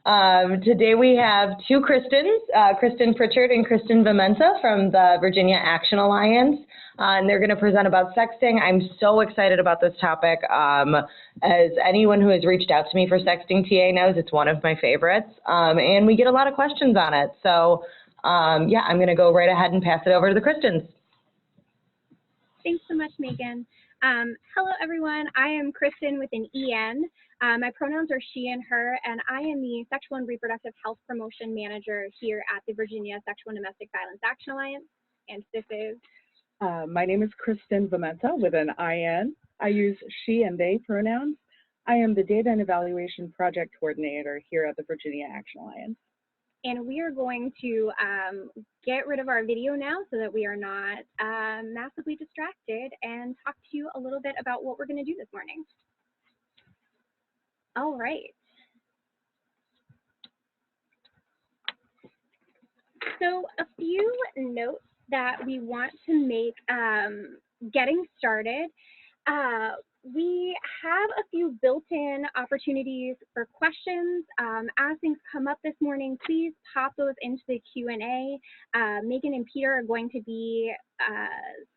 Today we have two Kristins, Kristen Pritchard and Kristin Vamenta from the Virginia Action Alliance, and they're going to present about sexting. I'm so excited about this topic. As anyone who has reached out to me for sexting TA knows, it's one of my favorites, and we get a lot of questions on it. So yeah, I'm going to go right ahead and pass it over to the Kristins. Thanks so much, Megan. Hello, everyone. I am Kristen with an EN. My pronouns are she and her, and I am the Sexual and Reproductive Health Promotion Manager here at the Virginia Sexual and Domestic Violence Action Alliance. And this is? My name is Kristin Vamenta with an IN. I use she and they pronouns. I am the Data and Evaluation Project Coordinator here at the Virginia Action Alliance. And we are going to get rid of our video now so that we are not massively distracted and talk to you a little bit about what we're going to do this morning. All right. So a few notes that we want to make getting started. We have a few built-in opportunities for questions. As things come up this morning, please pop those into the Q&A. Megan and Peter are going to be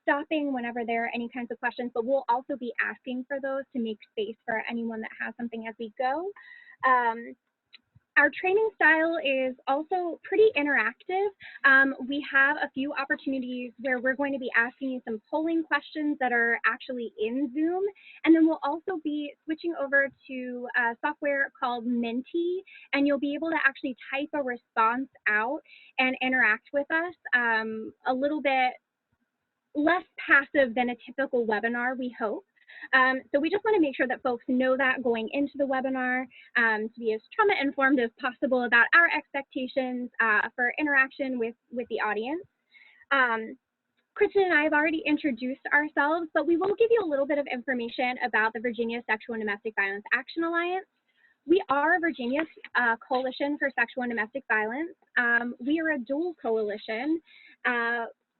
stopping whenever there are any kinds of questions, but we'll also be asking for those to make space for anyone that has something as we go. Our training style is also pretty interactive. We have a few opportunities where we're going to be asking you some polling questions that are actually in Zoom. And then we'll also be switching over to software called Menti, and you'll be able to actually type a response out and interact with us a little bit less passive than a typical webinar, we hope. So we just want to make sure that folks know that going into the webinar, to be as trauma-informed as possible about our expectations for interaction with the audience. Kristen and I have already introduced ourselves, but we will give you a little bit of information about the Virginia Sexual and Domestic Violence Action Alliance. We are Virginia's Coalition for Sexual and Domestic Violence. We are a dual coalition,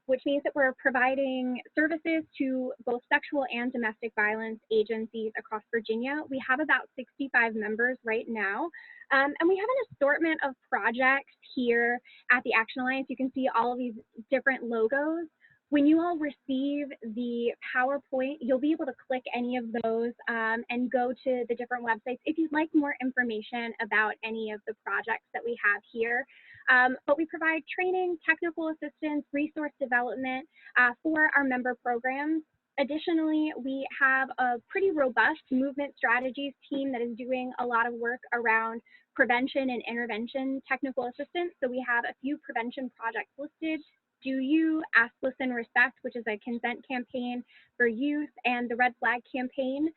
which means that we're providing services to both sexual and domestic violence agencies across Virginia. We have about 65 members right now, and we have an assortment of projects here at the Action Alliance. You can see all of these different logos. When you all receive the PowerPoint, you'll be able to click any of those and go to the different websites if you'd like more information about any of the projects that we have here. But we provide training, technical assistance, resource development for our member programs. Additionally, we have a pretty robust movement strategies team that is doing a lot of work around prevention and intervention technical assistance. So we have a few prevention projects listed. Do You, Ask, Listen, Respect, which is a consent campaign for youth, and the Red Flag campaign.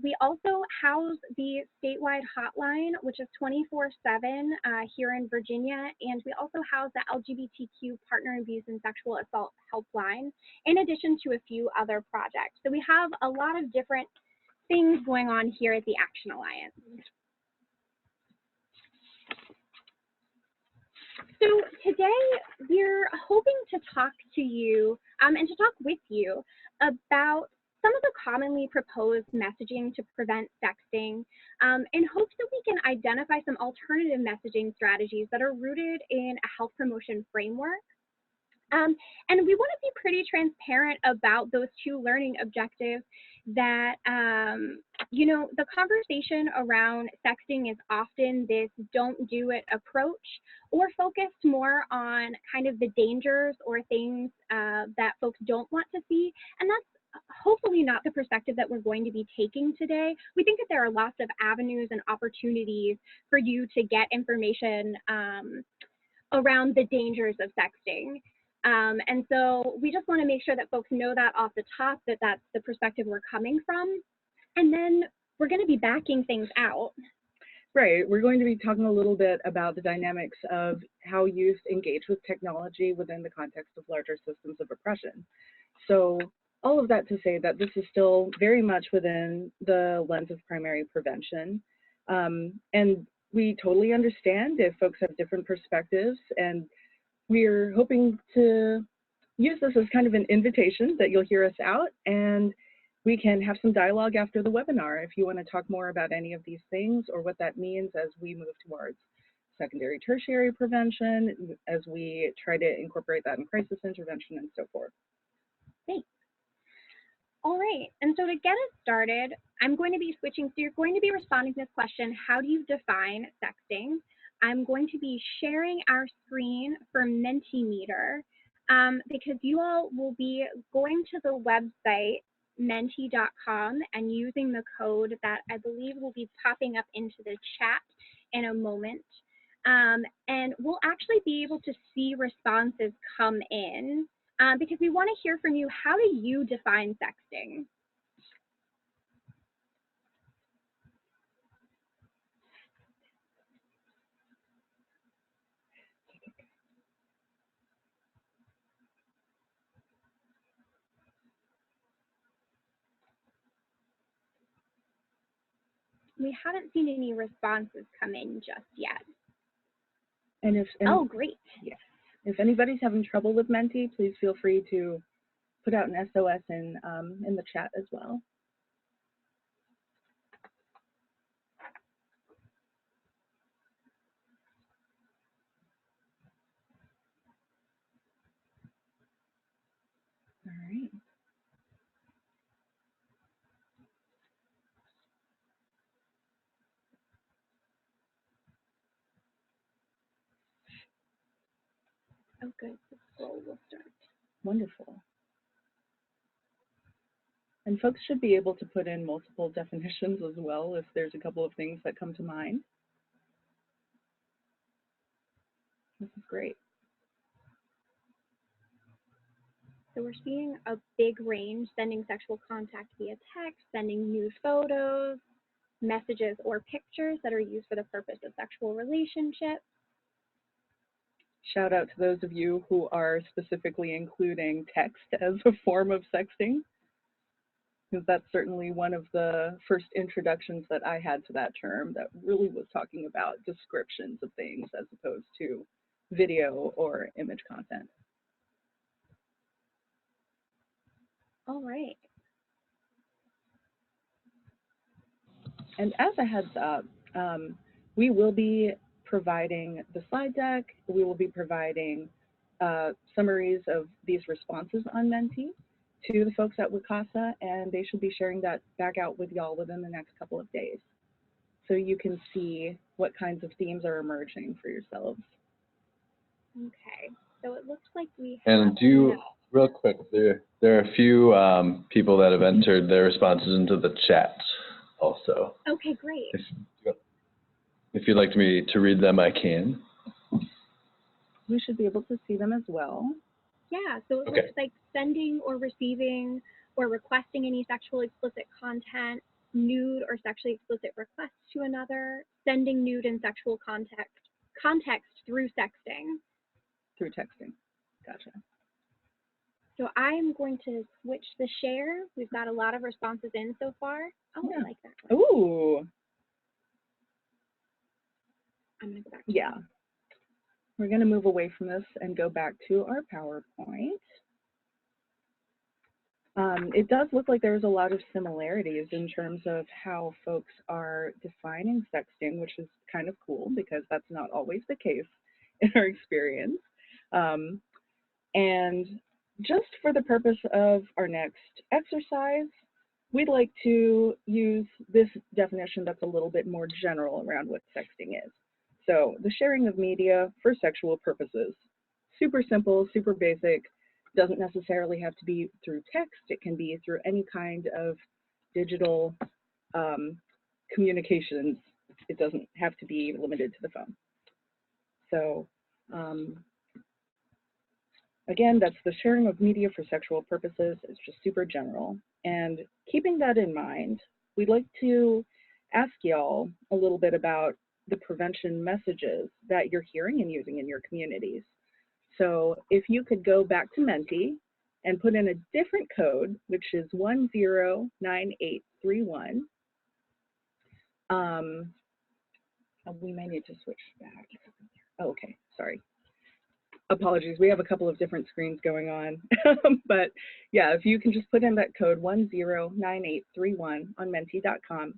We also house the statewide hotline, which is 24/7 here in Virginia, and we also house the LGBTQ Partner Abuse and Sexual Assault Helpline, in addition to a few other projects. So we have a lot of different things going on here at the Action Alliance. So today we're hoping to talk to you and to talk with you about some of the commonly proposed messaging to prevent sexting in hopes that we can identify some alternative messaging strategies that are rooted in a health promotion framework. And we want to be pretty transparent about those two learning objectives that, you know, the conversation around sexting is often this don't do it approach, or focused more on kind of the dangers or things that folks don't want to see. And that's hopefully not the perspective that we're going to be taking today. We think that there are lots of avenues and opportunities for you to get information around the dangers of sexting. And so we just want to make sure that folks know that off the top, that that's the perspective we're coming from. And then we're going to be backing things out. Right. We're going to be talking a little bit about the dynamics of how youth engage with technology within the context of larger systems of oppression. So all of that to say that this is still very much within the lens of primary prevention. And we totally understand if folks have different perspectives, and we're hoping to use this as kind of an invitation that you'll hear us out and We can have some dialogue after the webinar if you want to talk more about any of these things or what that means as we move towards secondary, tertiary prevention, as we try to incorporate that in crisis intervention and so forth. Thanks. All right, and so to get us started, I'm going to be switching, so you're going to be responding to this question, how do you define sexting? I'm going to be sharing our screen for Mentimeter because you all will be going to the website menti.com and using the code that I believe will be popping up into the chat in a moment. And we'll actually be able to see responses come in because we want to hear from you. How do you define sexting? We haven't seen any responses come in just yet. And oh, great. Yes. If anybody's having trouble with Menti, please feel free to put out an SOS in the chat as well. All right. Oh, good. The scroll will start. Wonderful. And folks should be able to put in multiple definitions as well if there's a couple of things that come to mind. This is great. So we're seeing a big range, sending sexual contact via text, sending nude photos, messages or pictures that are used for the purpose of sexual relationships. Shout out to those of you who are specifically including text as a form of sexting, because that's certainly one of the first introductions that I had to that term that really was talking about descriptions of things as opposed to video or image content. All right. And as a heads up, we will be providing the slide deck. We will be providing summaries of these responses on Menti to the folks at WCASA, and they should be sharing that back out with y'all within the next couple of days, so you can see what kinds of themes are emerging for yourselves. Okay, so it looks like we have. And real quick, there are a few people that have entered their responses into the chat also. Okay, great. If you'd like me to read them, I can. We should be able to see them as well. Yeah, so it Okay. looks like sending or receiving or requesting any sexually explicit content, nude or sexually explicit requests to another, sending nude and sexual context through sexting. Through texting. Gotcha. So I am going to switch the share. We've got a lot of responses in so far. Oh, Yeah. I like that one. Ooh. I'm going to go back. Yeah. We're going to move away from this and go back to our PowerPoint. It does look like there's a lot of similarities in terms of how folks are defining sexting, which is kind of cool because that's not always the case in our experience. And just for the purpose of our next exercise, we'd like to use this definition that's a little bit more general around what sexting is. So the sharing of media for sexual purposes. Super simple, super basic, doesn't necessarily have to be through text. It can be through any kind of digital communications. It doesn't have to be limited to the phone. So again, that's the sharing of media for sexual purposes. It's just super general. And keeping that in mind, we'd like to ask y'all a little bit about the prevention messages that you're hearing and using in your communities. So if you could go back to Menti and put in a different code, which is 109831. We may need to switch back. Oh, okay, sorry. Apologies, we have a couple of different screens going on. But yeah, if you can just put in that code 109831 on menti.com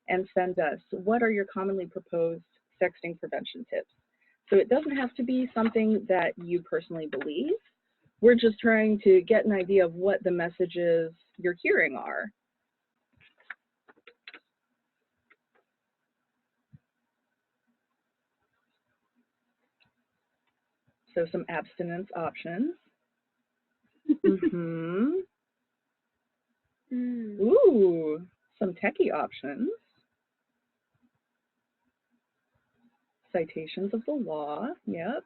and send us, what are your commonly proposed sexting prevention tips? So it doesn't have to be something that you personally believe. We're just trying to get an idea of what the messages you're hearing are. So some abstinence options. Ooh, some techie options. Citations of the law, yep.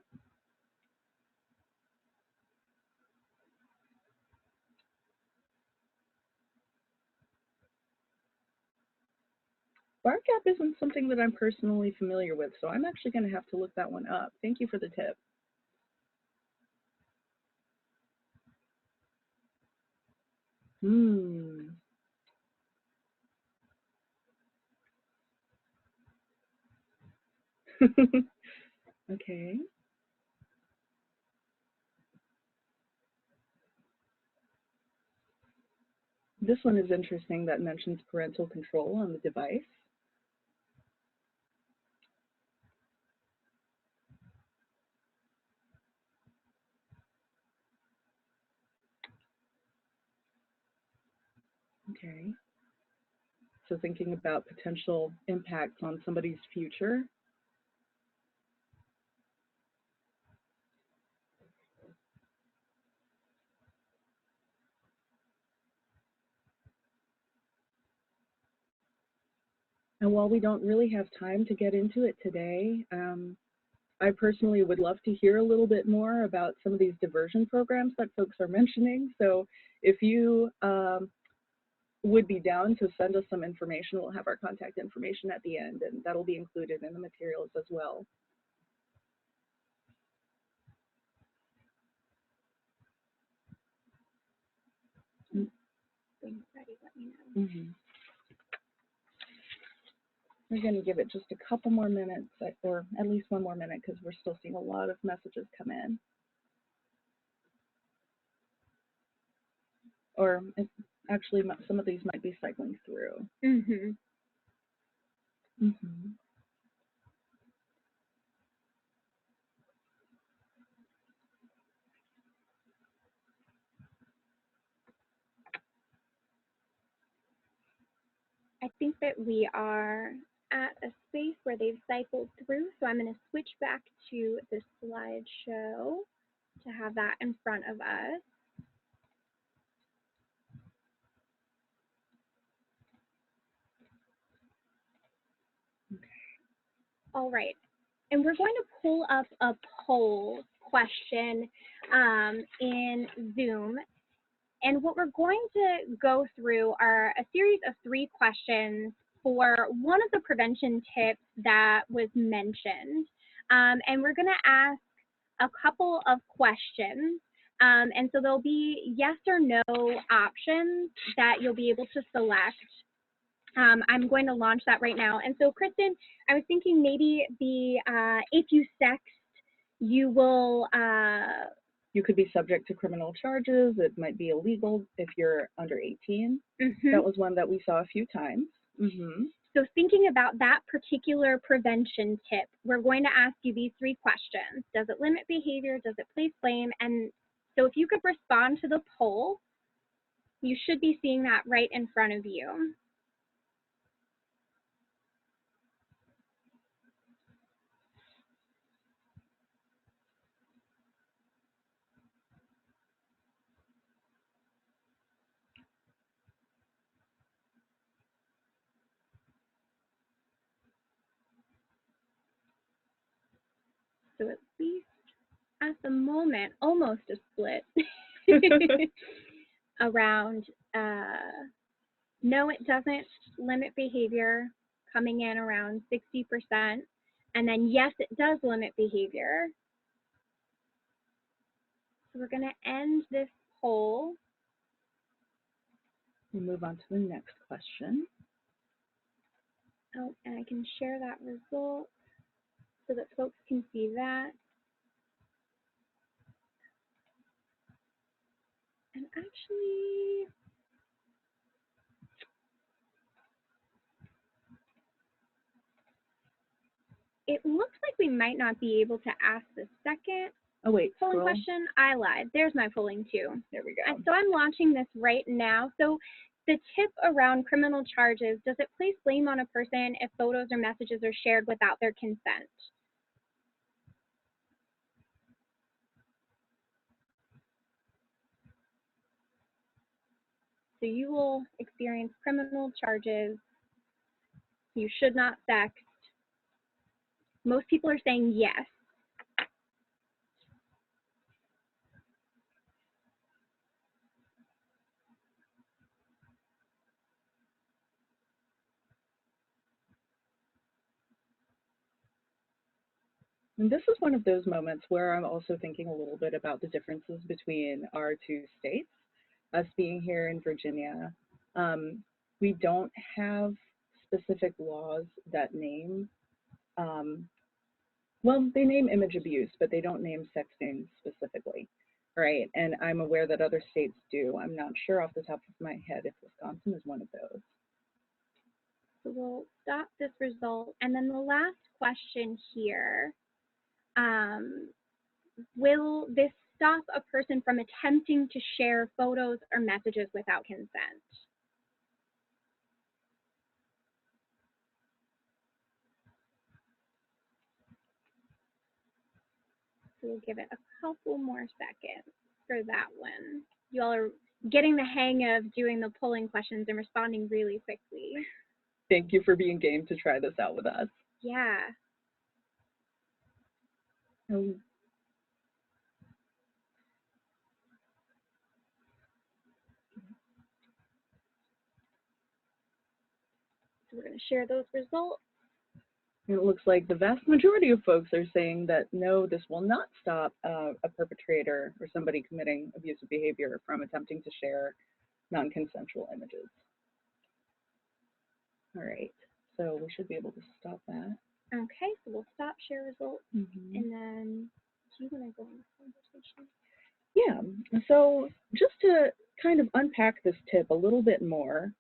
Bar gap isn't something that I'm personally familiar with, so I'm actually going to have to look that one up. Thank you for the tip. Okay. This one is interesting, that mentions parental control on the device. Okay. So thinking about potential impacts on somebody's future. And while we don't really have time to get into it today, I personally would love to hear a little bit more about some of these diversion programs that folks are mentioning. So if you would be down to send us some information, we'll have our contact information at the end, and that'll be included in the materials as well. Ready, let me know. We're going to give it just a couple more minutes, or at least one more minute, because we're still seeing a lot of messages come in. Or actually, some of these might be cycling through. I think that we are at a space where they've cycled through, so I'm going to switch back to the slideshow to have that in front of us. All right, and we're going to pull up a poll question in Zoom. And what we're going to go through are a series of 3 questions for one of the prevention tips that was mentioned. And we're going to ask a couple of questions. And so there'll be yes or no options that you'll be able to select. I'm going to launch that right now. And so, Kristen, I was thinking maybe if you sext, you will you could be subject to criminal charges. It might be illegal if you're under 18. That was one that we saw a few times. So thinking about that particular prevention tip, we're going to ask you these 3 questions. Does it limit behavior? Does it place blame? And so if you could respond to the poll, you should be seeing that right in front of you. So at least at the moment, almost a split around no, it doesn't limit behavior, coming in around 60%. And then yes, it does limit behavior. So we're going to end this poll. We'll move on to the next question. Oh, and I can share that result so that folks can see that. Actually, it looks like we might not be able to ask the second Oh wait, polling scroll. question. I lied. There's my polling too. There we go. And so I'm launching this right now. So the tip around criminal charges, does it place blame on a person if photos or messages are shared without their consent? So you will experience criminal charges. You should not sext. Most people are saying yes. And this is one of those moments where I'm also thinking a little bit about the differences between our two states. Us being here in Virginia, we don't have specific laws that name, well, they name image abuse, but they don't name sexting specifically, right? And I'm aware that other states do. I'm not sure off the top of my head if Wisconsin is one of those. So we'll stop this result. And then the last question here, will this stop a person from attempting to share photos or messages without consent? So we'll give it a couple more seconds for that one. You all are getting the hang of doing the polling questions and responding really quickly. Thank you for being game to try this out with us. Yeah. So we're going to share those results. And it looks like the vast majority of folks are saying that no, this will not stop a perpetrator or somebody committing abusive behavior from attempting to share non-consensual images. All right, so we should be able to stop that. Okay, so we'll stop share results. Mm-hmm. And then, do you want to go in this conversation? Yeah, so just to kind of unpack this tip a little bit more,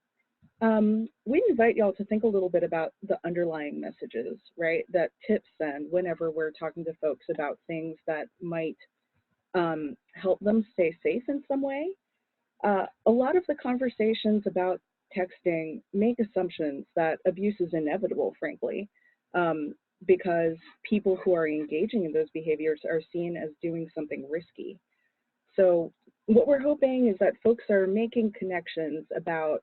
we invite y'all to think a little bit about the underlying messages, right, that tips send whenever we're talking to folks about things that might help them stay safe in some way. A lot of the conversations about texting make assumptions that abuse is inevitable, frankly, because people who are engaging in those behaviors are seen as doing something risky. So what we're hoping is that folks are making connections about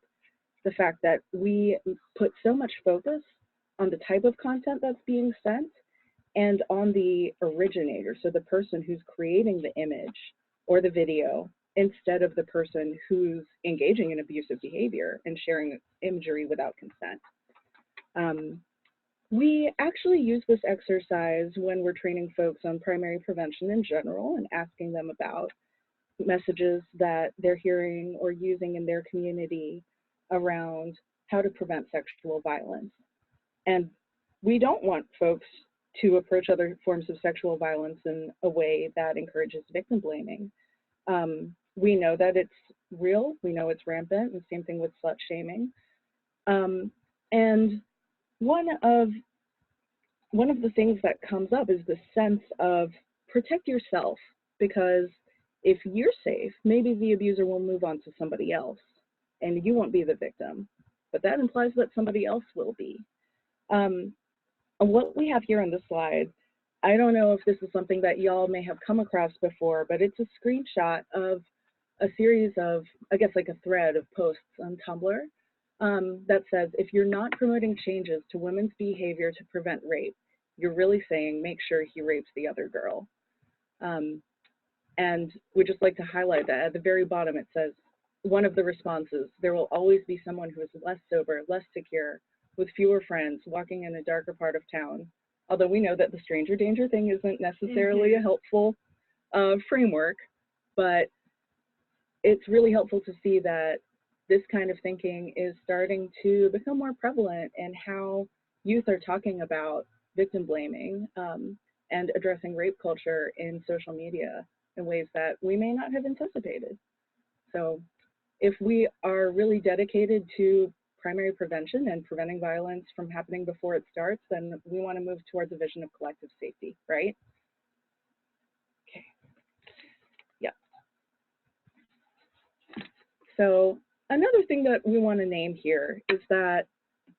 the fact that we put so much focus on the type of content that's being sent and on the originator, so the person who's creating the image or the video, instead of the person who's engaging in abusive behavior and sharing imagery without consent. We actually use this exercise when we're training folks on primary prevention in general and asking them about messages that they're hearing or using in their community around how to prevent sexual violence. And we don't want folks to approach other forms of sexual violence in a way that encourages victim blaming. We know that it's real, we know it's rampant, and same thing with slut shaming. And one of the things that comes up is the sense of protect yourself, because if you're safe, maybe the abuser will move on to somebody else and you won't be the victim, but that implies that somebody else will be. What we have here on this slide, I don't know if this is something that y'all may have come across before, but it's a screenshot of a series of, I guess like a thread of posts on Tumblr that says, if you're not promoting changes to women's behavior to prevent rape, you're really saying make sure he rapes the other girl. And we just like to highlight that at the very bottom it says, one of the responses, there will always be someone who is less sober, less secure, with fewer friends, walking in a darker part of town. Although we know that the stranger danger thing isn't necessarily a helpful framework, but it's really helpful to see that this kind of thinking is starting to become more prevalent in how youth are talking about victim blaming and addressing rape culture in social media in ways that we may not have anticipated. So if we are really dedicated to primary prevention and preventing violence from happening before it starts, then we want to move towards a vision of collective safety, right? Okay. Yeah. So another thing that we want to name here is that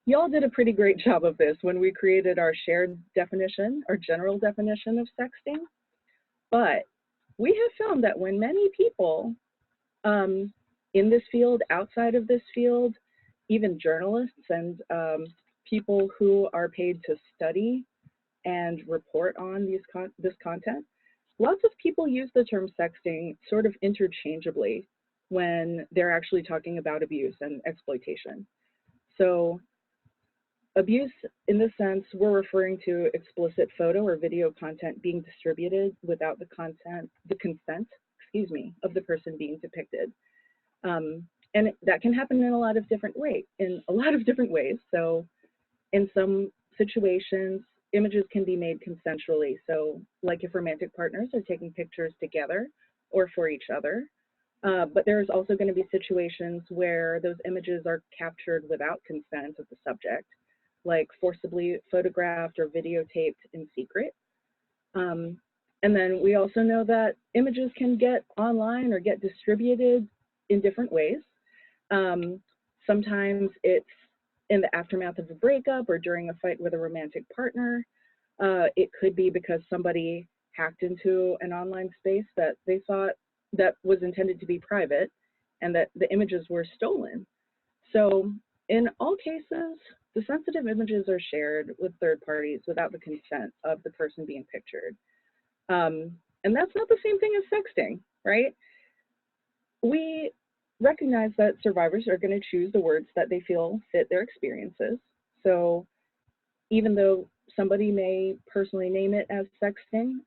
y'all did a pretty great job of this when we created our shared definition, our general definition of sexting. But we have found that when many people in this field, outside of this field, even journalists and people who are paid to study and report on this content, lots of people use the term sexting sort of interchangeably when they're actually talking about abuse and exploitation. So abuse, in this sense, we're referring to explicit photo or video content being distributed without the consent, of the person being depicted. And that can happen in a lot of different ways. So in some situations, images can be made consensually. So like if romantic partners are taking pictures together or for each other. But there's also going to be situations where those images are captured without consent of the subject, like forcibly photographed or videotaped in secret. And then we also know that images can get online or get distributed in different ways. Sometimes it's in the aftermath of a breakup or during a fight with a romantic partner. It could be because somebody hacked into an online space that they thought that was intended to be private and that the images were stolen. So in all cases, the sensitive images are shared with third parties without the consent of the person being pictured. And that's not the same thing as sexting, right? We recognize that survivors are going to choose the words that they feel fit their experiences. So even though somebody may personally name it as sexting,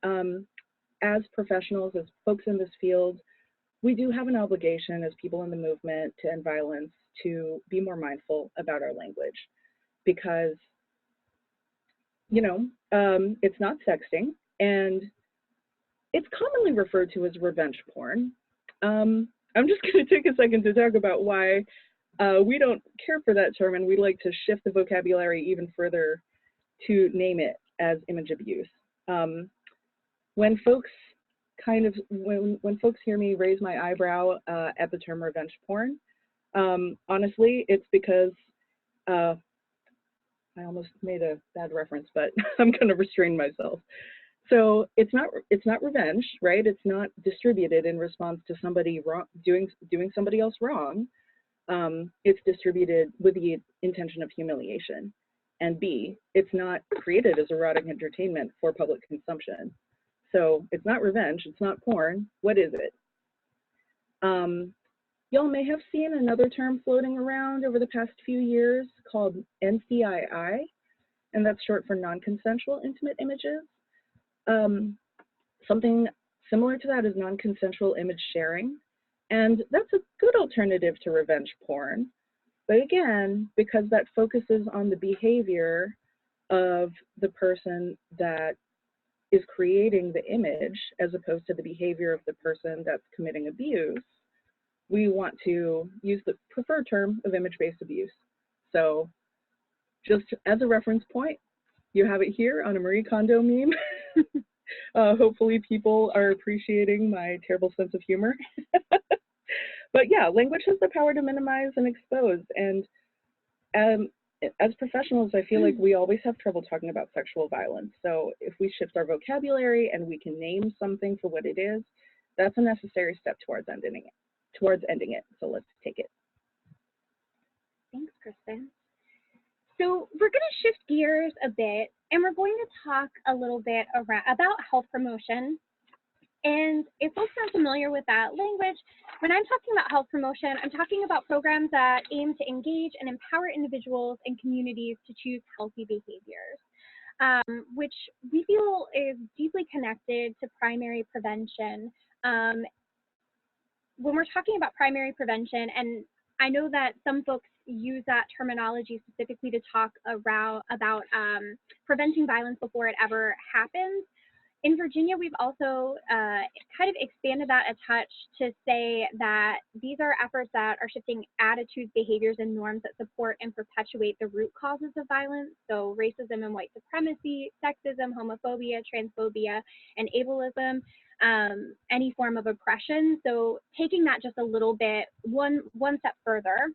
as professionals, as folks in this field, we do have an obligation as people in the movement to end violence to be more mindful about our language, because, you know, it's not sexting, and it's commonly referred to as revenge porn. I'm just going to take a second to talk about why we don't care for that term, and we like to shift the vocabulary even further to name it as image abuse. When folks when folks hear me raise my eyebrow at the term revenge porn, honestly, it's because I almost made a bad reference, but I'm going to restrain myself. So it's not revenge, right? It's not distributed in response to somebody doing somebody else wrong. It's distributed with the intention of humiliation. And B, it's not created as erotic entertainment for public consumption. So it's not revenge, it's not porn. What is it? Y'all may have seen another term floating around over the past few years called NCII, and that's short for non-consensual intimate images. Something similar to that is non-consensual image sharing, and that's a good alternative to revenge porn. But again, because that focuses on the behavior of the person that is creating the image as opposed to the behavior of the person that's committing abuse, we want to use the preferred term of image-based abuse. So just as a reference point, you have it here on a Marie Kondo meme. Hopefully people are appreciating my terrible sense of humor. But yeah, language has the power to minimize and expose. And as professionals, I feel like we always have trouble talking about sexual violence. So if we shift our vocabulary and we can name something for what it is, that's a necessary step towards ending it. So let's take it. Thanks, Kristen. So we're going to shift gears a bit, and we're going to talk a little bit about health promotion. And if folks aren't familiar with that language, when I'm talking about health promotion, I'm talking about programs that aim to engage and empower individuals and communities to choose healthy behaviors, which we feel is deeply connected to primary prevention. When we're talking about primary prevention, and I know that some folks use that terminology specifically to talk about preventing violence before it ever happens, In Virginia, we've also kind of expanded that a touch to say that these are efforts that are shifting attitudes, behaviors, and norms that support and perpetuate the root causes of violence. So racism and white supremacy, sexism, homophobia, transphobia, and ableism, any form of oppression. So taking that just a little bit, one step further.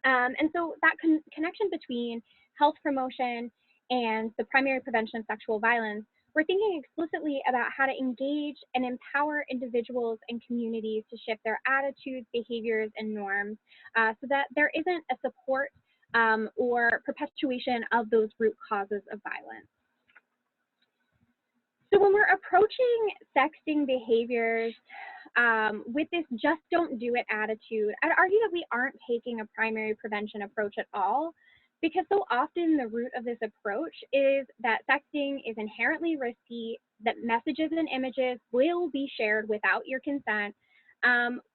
And so that connection between health promotion and the primary prevention of sexual violence, we're thinking explicitly about how to engage and empower individuals and communities to shift their attitudes, behaviors, and norms so that there isn't a support or perpetuation of those root causes of violence. So when we're approaching sexting behaviors with this just don't do it attitude, I'd argue that we aren't taking a primary prevention approach at all, because so often the root of this approach is that sexting is inherently risky, that messages and images will be shared without your consent,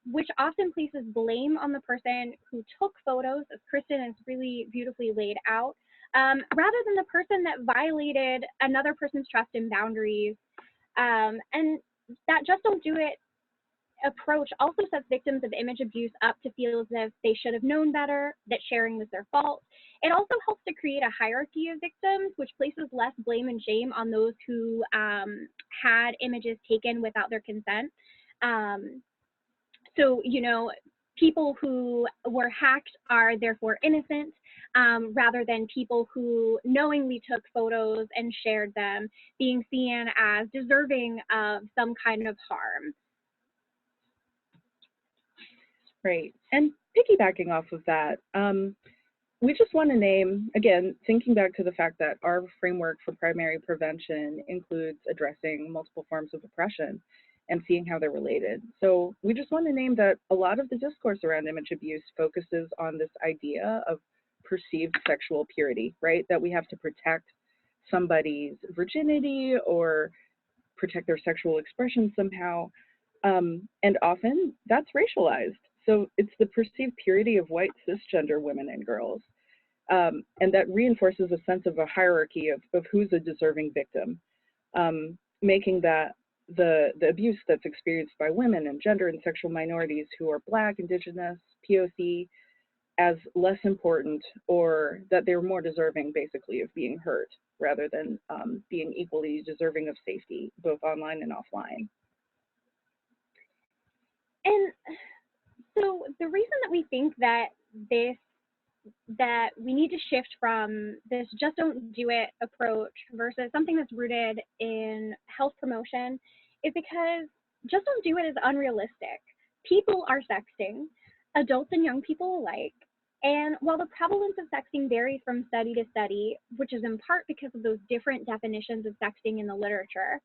which often places blame on the person who took photos, as Kristen has really beautifully laid out, rather than the person that violated another person's trust and boundaries. And that just don't do it approach also sets victims of image abuse up to feel as if they should have known better, that sharing was their fault. It also helps to create a hierarchy of victims, which places less blame and shame on those who had images taken without their consent. So, you know, people who were hacked are therefore innocent, rather than people who knowingly took photos and shared them being seen as deserving of some kind of harm. Right. And piggybacking off of that, we just want to name, again, thinking back to the fact that our framework for primary prevention includes addressing multiple forms of oppression and seeing how they're related. So we just want to name that a lot of the discourse around image abuse focuses on this idea of perceived sexual purity, right? That we have to protect somebody's virginity or protect their sexual expression somehow. And often that's racialized. So it's the perceived purity of white cisgender women and girls. And that reinforces a sense of a hierarchy of who's a deserving victim, making that the abuse that's experienced by women and gender and sexual minorities who are Black, Indigenous, POC as less important, or that they're more deserving basically of being hurt rather than being equally deserving of safety, both online and offline. And so the reason that we think that we need to shift from this just don't do it approach versus something that's rooted in health promotion is because just don't do it is unrealistic. People are sexting, adults and young people alike. And while the prevalence of sexting varies from study to study, which is in part because of those different definitions of sexting in the literature,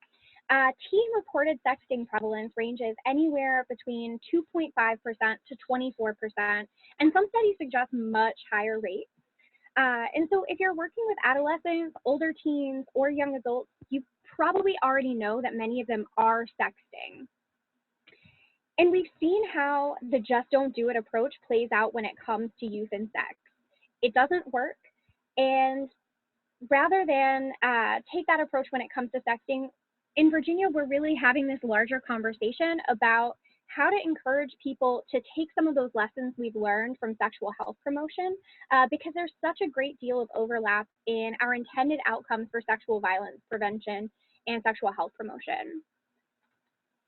teen-reported sexting prevalence ranges anywhere between 2.5% to 24%, and some studies suggest much higher rates. And so if you're working with adolescents, older teens, or young adults, you probably already know that many of them are sexting. And we've seen how the just don't do it approach plays out when it comes to youth and sex. It doesn't work, and rather than take that approach when it comes to sexting, in Virginia, we're really having this larger conversation about how to encourage people to take some of those lessons we've learned from sexual health promotion, because there's such a great deal of overlap in our intended outcomes for sexual violence prevention and sexual health promotion.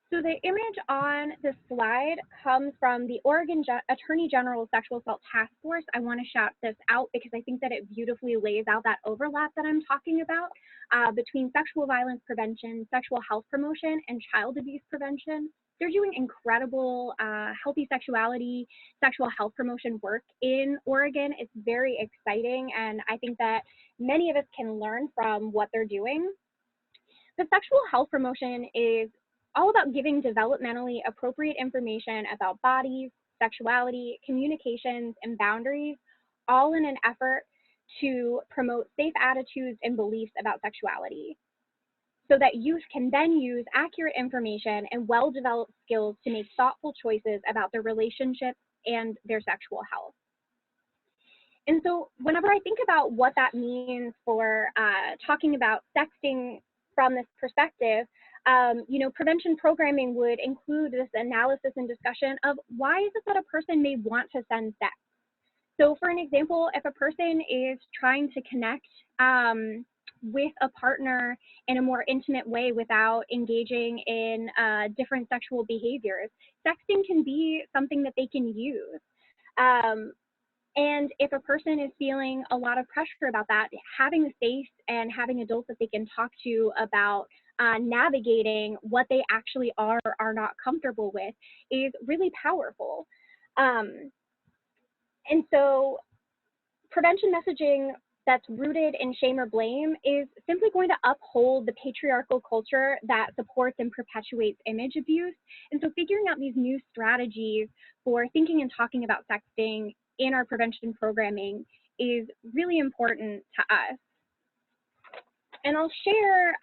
So the image on the slide comes from the Oregon Attorney General's Sexual Assault Task Force. I want to shout this out because I think that it beautifully lays out that overlap that I'm talking about between sexual violence prevention, sexual health promotion, and child abuse prevention. They're doing incredible healthy sexuality, sexual health promotion work in Oregon. It's very exciting, and I think that many of us can learn from what they're doing. The sexual health promotion is all about giving developmentally appropriate information about bodies, sexuality, communications, and boundaries, all in an effort to promote safe attitudes and beliefs about sexuality, so that youth can then use accurate information and well-developed skills to make thoughtful choices about their relationships and their sexual health. And so whenever I think about what that means for talking about sexting from this perspective, you know, prevention programming would include this analysis and discussion of why is it that a person may want to send sex. So for an example, if a person is trying to connect with a partner in a more intimate way without engaging in different sexual behaviors, sexting can be something that they can use. And if a person is feeling a lot of pressure about that, having a space and having adults that they can talk to about navigating what they actually are or are not comfortable with is really powerful. And so prevention messaging that's rooted in shame or blame is simply going to uphold the patriarchal culture that supports and perpetuates image abuse. And so figuring out these new strategies for thinking and talking about sexting in our prevention programming is really important to us. And I'll share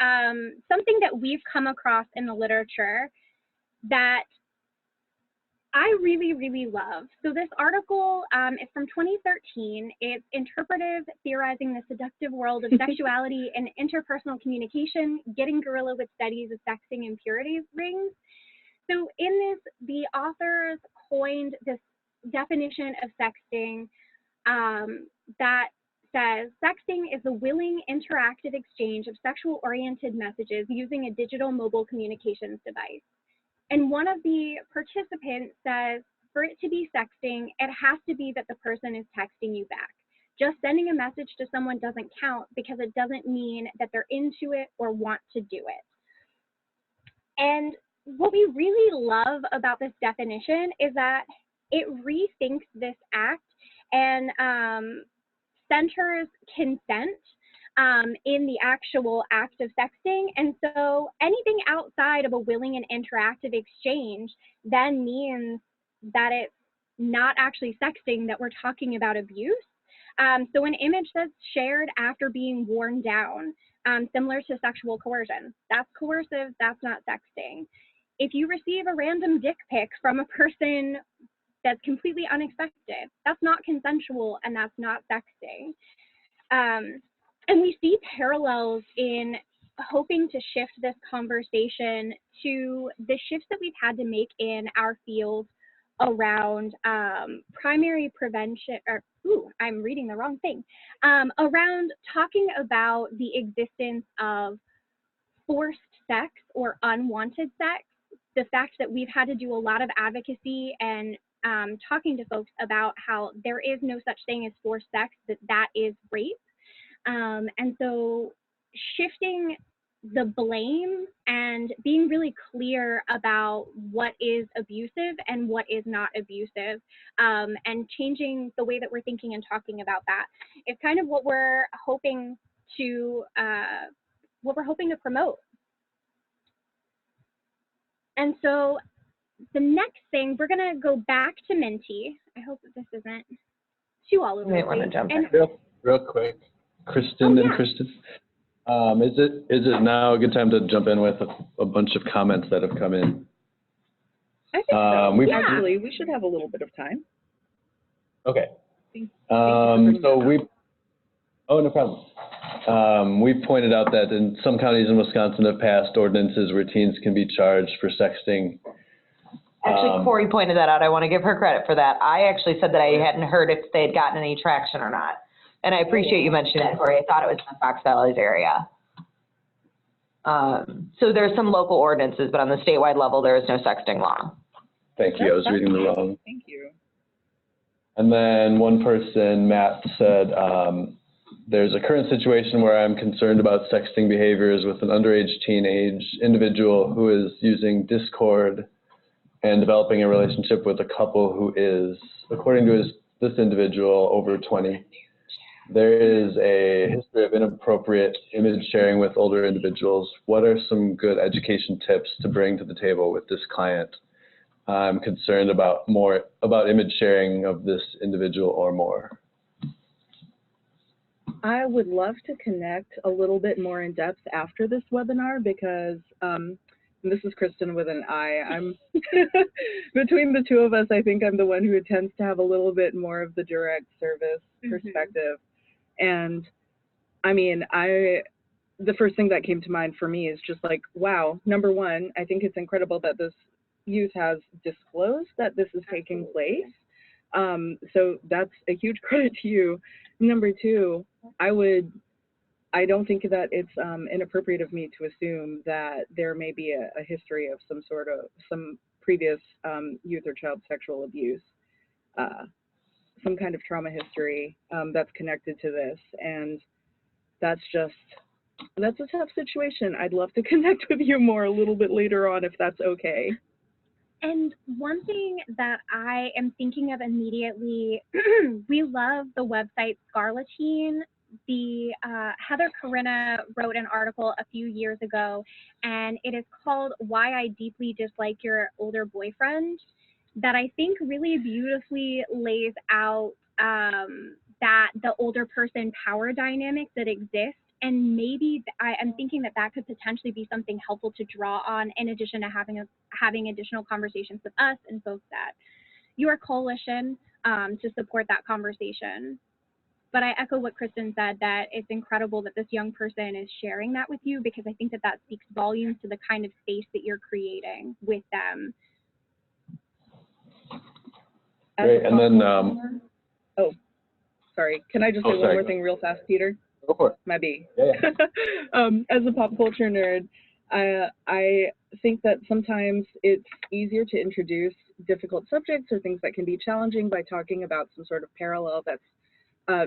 something that we've come across in the literature that I really, really love. So this article is from 2013. It's Interpretive Theorizing the Seductive World of Sexuality and Interpersonal Communication, Getting Guerrilla with Studies of Sexting and Purity Rings. So in this, the authors coined this definition of sexting that says, sexting is the willing interactive exchange of sexual-oriented messages using a digital mobile communications device. And one of the participants says, for it to be sexting, it has to be that the person is texting you back. Just sending a message to someone doesn't count because it doesn't mean that they're into it or want to do it. And what we really love about this definition is that it rethinks this act and centers consent in the actual act of sexting. And so anything outside of a willing and interactive exchange then means that it's not actually sexting, that we're talking about abuse. So an image that's shared after being worn down, similar to sexual coercion, that's coercive, that's not sexting. If you receive a random dick pic from a person that's completely unexpected, that's not consensual and that's not sexting. And we see parallels in hoping to shift this conversation to the shifts that we've had to make in our field around primary prevention, or I'm reading the wrong thing, around talking about the existence of forced sex or unwanted sex, the fact that we've had to do a lot of advocacy and talking to folks about how there is no such thing as forced sex, that is rape. And so shifting the blame and being really clear about what is abusive and what is not abusive, and changing the way that we're thinking and talking about that is kind of what we're hoping to promote. And so the next thing, we're gonna go back to Minty. I hope that this isn't too all over the place. Want to jump And Real quick, Kristen and Kristin, is it now a good time to jump in with a bunch of comments that have come in? I think so. Yeah. Actually, we should have a little bit of time. Okay. Thank So no problem. We pointed out that in some counties in Wisconsin have passed ordinances where teens can be charged for sexting. Actually, Corey pointed that out. I want to give her credit for that. I actually said that I hadn't heard if they had gotten any traction or not. And I appreciate you mentioning that, Corey. I thought it was in the Fox Valleys area. So there's some local ordinances, but on the statewide level, there is no sexting law. Thank you. I was reading the wrong. Thank you. And then one person, Matt, said, there's a current situation where I'm concerned about sexting behaviors with an underage teenage individual who is using Discord and developing a relationship with a couple who is, according to this individual, over 20. There is a history of inappropriate image sharing with older individuals. What are some good education tips to bring to the table with this client? I'm concerned about image sharing of this individual or more. I would love to connect a little bit more in depth after this webinar because this is Kristen with an I. I'm between the two of us, I think I'm the one who tends to have a little bit more of the direct service perspective. And I mean, the first thing that came to mind for me is just like, wow, number one, I think it's incredible that this youth has disclosed that this is taking place. So that's a huge credit to you. Number two, I don't think that it's inappropriate of me to assume that there may be a history of some previous youth or child sexual abuse, some kind of trauma history that's connected to this. And that's a tough situation. I'd love to connect with you more a little bit later on if that's okay. And one thing that I am thinking of immediately, we love the website Scarletine. Heather Corinna wrote an article a few years ago, and it is called Why I Deeply Dislike Your Older Boyfriend, that I think really beautifully lays out that the older person power dynamics that exist. And maybe I'm thinking that could potentially be something helpful to draw on, in addition to having additional conversations with us and folks at your coalition to support that conversation. But I echo what Kristen said, that it's incredible that this young person is sharing that with you, because I think that speaks volumes to the kind of space that you're creating with them. Great, and then, oh, sorry, can I just say one more thing real fast, Peter? Go for it. Might be. Yeah. As a pop culture nerd, I think that sometimes it's easier to introduce difficult subjects or things that can be challenging by talking about some sort of parallel that's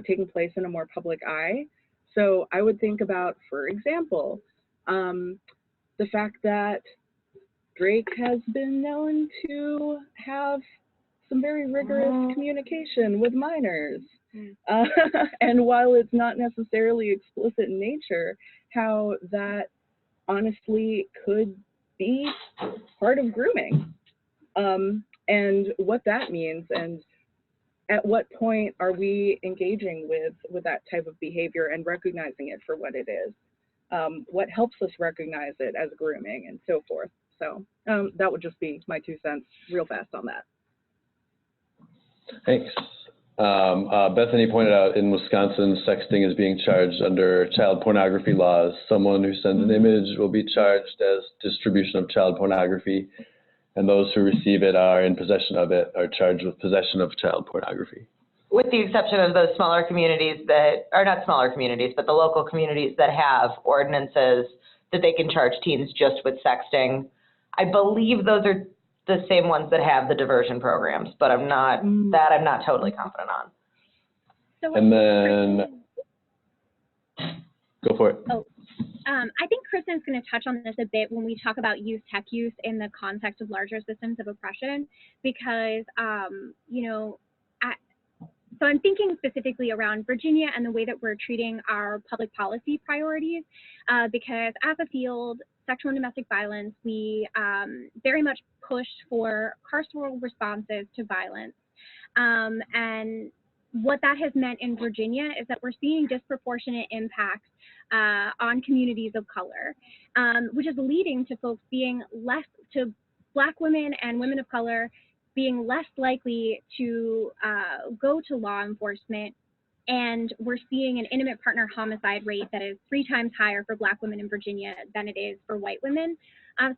taking place in a more public eye. So I would think about, for example, the fact that Drake has been known to have some very rigorous communication with minors. And while it's not necessarily explicit in nature, how that honestly could be part of grooming, and what that means, and at what point are we engaging with that type of behavior and recognizing it for what it is? What helps us recognize it as grooming, and so forth. So that would just be my 2 cents real fast on that. Thanks. Bethany pointed out in Wisconsin, sexting is being charged under child pornography laws. Someone who sends an image will be charged as distribution of child pornography, and those who receive it are in possession of it are charged with possession of child pornography. With the exception of those smaller communities that are not smaller communities, but the local communities that have ordinances that they can charge teens just with sexting. I believe those are the same ones that have the diversion programs, but I'm not totally confident on. So and then, go for it. I think Kristen's going to touch on this a bit when we talk about youth tech use in the context of larger systems of oppression, because, so I'm thinking specifically around Virginia and the way that we're treating our public policy priorities, because as a field, sexual and domestic violence, we very much pushed for carceral responses to violence. And what that has meant in Virginia is that we're seeing disproportionate impacts on communities of color, which is leading to folks being to Black women and women of color being less likely to go to law enforcement. And we're seeing an intimate partner homicide rate that is 3 times higher for Black women in Virginia than it is for white women.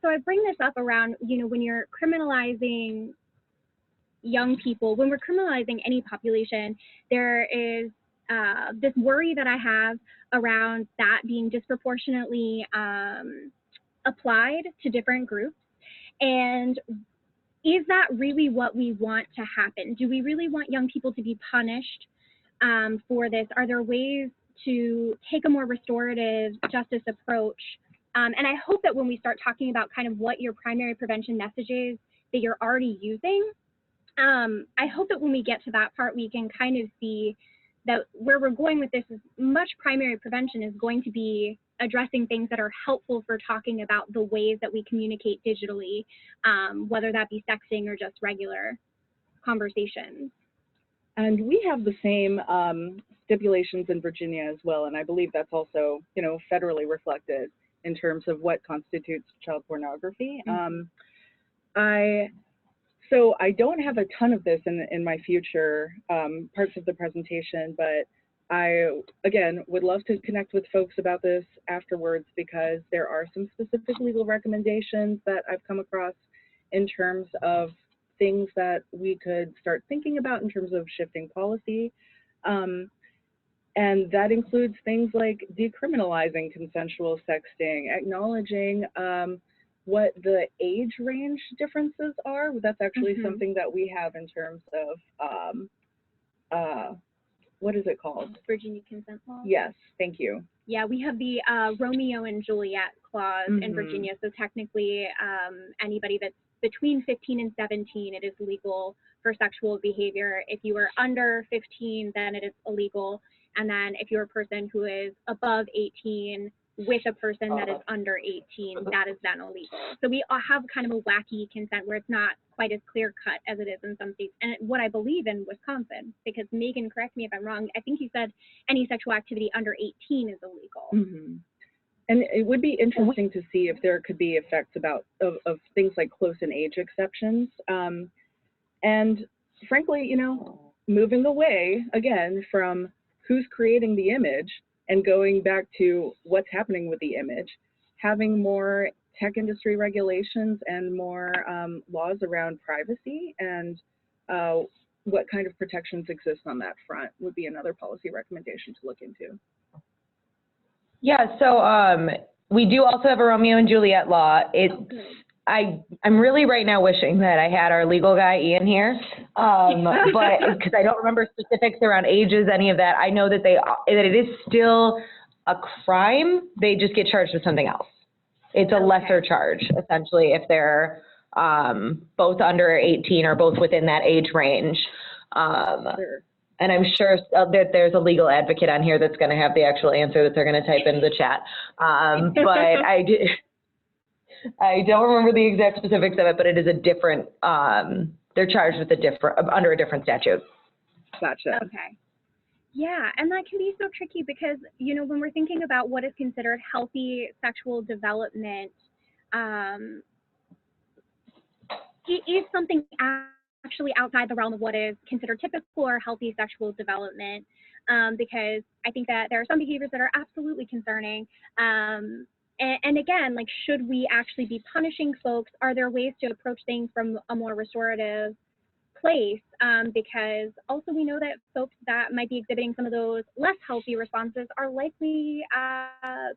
So I bring this up around, when you're criminalizing young people, when we're criminalizing any population, there is this worry that I have around that being disproportionately applied to different groups. And is that really what we want to happen? Do we really want young people to be punished for this? Are there ways to take a more restorative justice approach? And I hope that when we start talking about kind of what your primary prevention message is that you're already using, I hope that when we get to that part, we can kind of see that where we're going with this is much primary prevention is going to be addressing things that are helpful for talking about the ways that we communicate digitally, whether that be sexting or just regular conversations. And we have the same stipulations in Virginia as well, and I believe that's also, federally reflected in terms of what constitutes child pornography. So I don't have a ton of this in my future parts of the presentation, but I, again, would love to connect with folks about this afterwards because there are some specific legal recommendations that I've come across in terms of things that we could start thinking about in terms of shifting policy. And that includes things like decriminalizing consensual sexting, acknowledging what the age range differences are. That's actually something that we have in terms of, what is it called? Virginia consent law? Yes, thank you. Yeah, we have the Romeo and Juliet clause in Virginia. So technically, anybody that's between 15 and 17, it is legal for sexual behavior. If you are under 15, then it is illegal. And then if you're a person who is above 18 with a person that is under 18, that is then illegal. So we all have kind of a wacky consent where it's not quite as clear cut as it is in some states. And what I believe in Wisconsin, because Megan, correct me if I'm wrong, I think you said any sexual activity under 18 is illegal. And it would be interesting to see if there could be effects of things like close in age exceptions. And frankly, you know, moving away again from who's creating the image and going back to what's happening with the image, having more tech industry regulations and more laws around privacy and what kind of protections exist on that front would be another policy recommendation to look into. Yeah, so we do also have a Romeo and Juliet law. I'm really right now wishing that I had our legal guy, Ian, here, but because I don't remember specifics around ages, any of that. I know that that it is still a crime. They just get charged with something else. It's a lesser charge, essentially, if they're both under 18 or both within that age range. And I'm sure that there's a legal advocate on here that's going to have the actual answer that they're going to type into the chat. But I don't remember the exact specifics of it, but it is a different, they're charged with under a different statute. Gotcha. Okay. Yeah, and that can be so tricky because, you know, when we're thinking about what is considered healthy sexual development, it is something actually outside the realm of what is considered typical or healthy sexual development, because I think that there are some behaviors that are absolutely concerning. And again, like, should we actually be punishing folks? Are there ways to approach things from a more restorative place? Because also we know that folks that might be exhibiting some of those less healthy responses are likely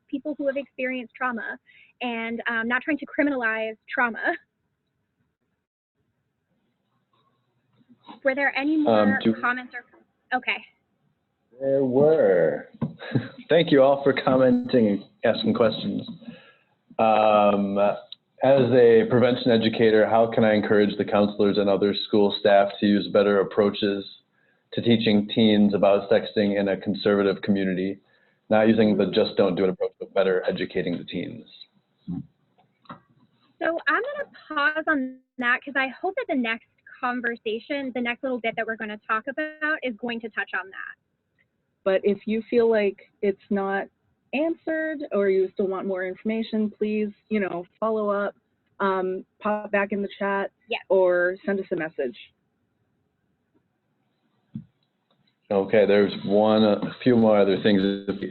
people who have experienced trauma, and not trying to criminalize trauma. Were there any more comments or? Okay. There were. Thank you all for commenting and asking questions. As a prevention educator, how can I encourage the counselors and other school staff to use better approaches to teaching teens about sexting in a conservative community, not using the just don't do it approach, but better educating the teens? So I'm going to pause on that because I hope that the next conversation, the next little bit that we're going to talk about is going to touch on that. But if you feel like it's not answered or you still want more information, please, you know, follow up, pop back in the chat, or send us a message. Okay, there's a few more other things,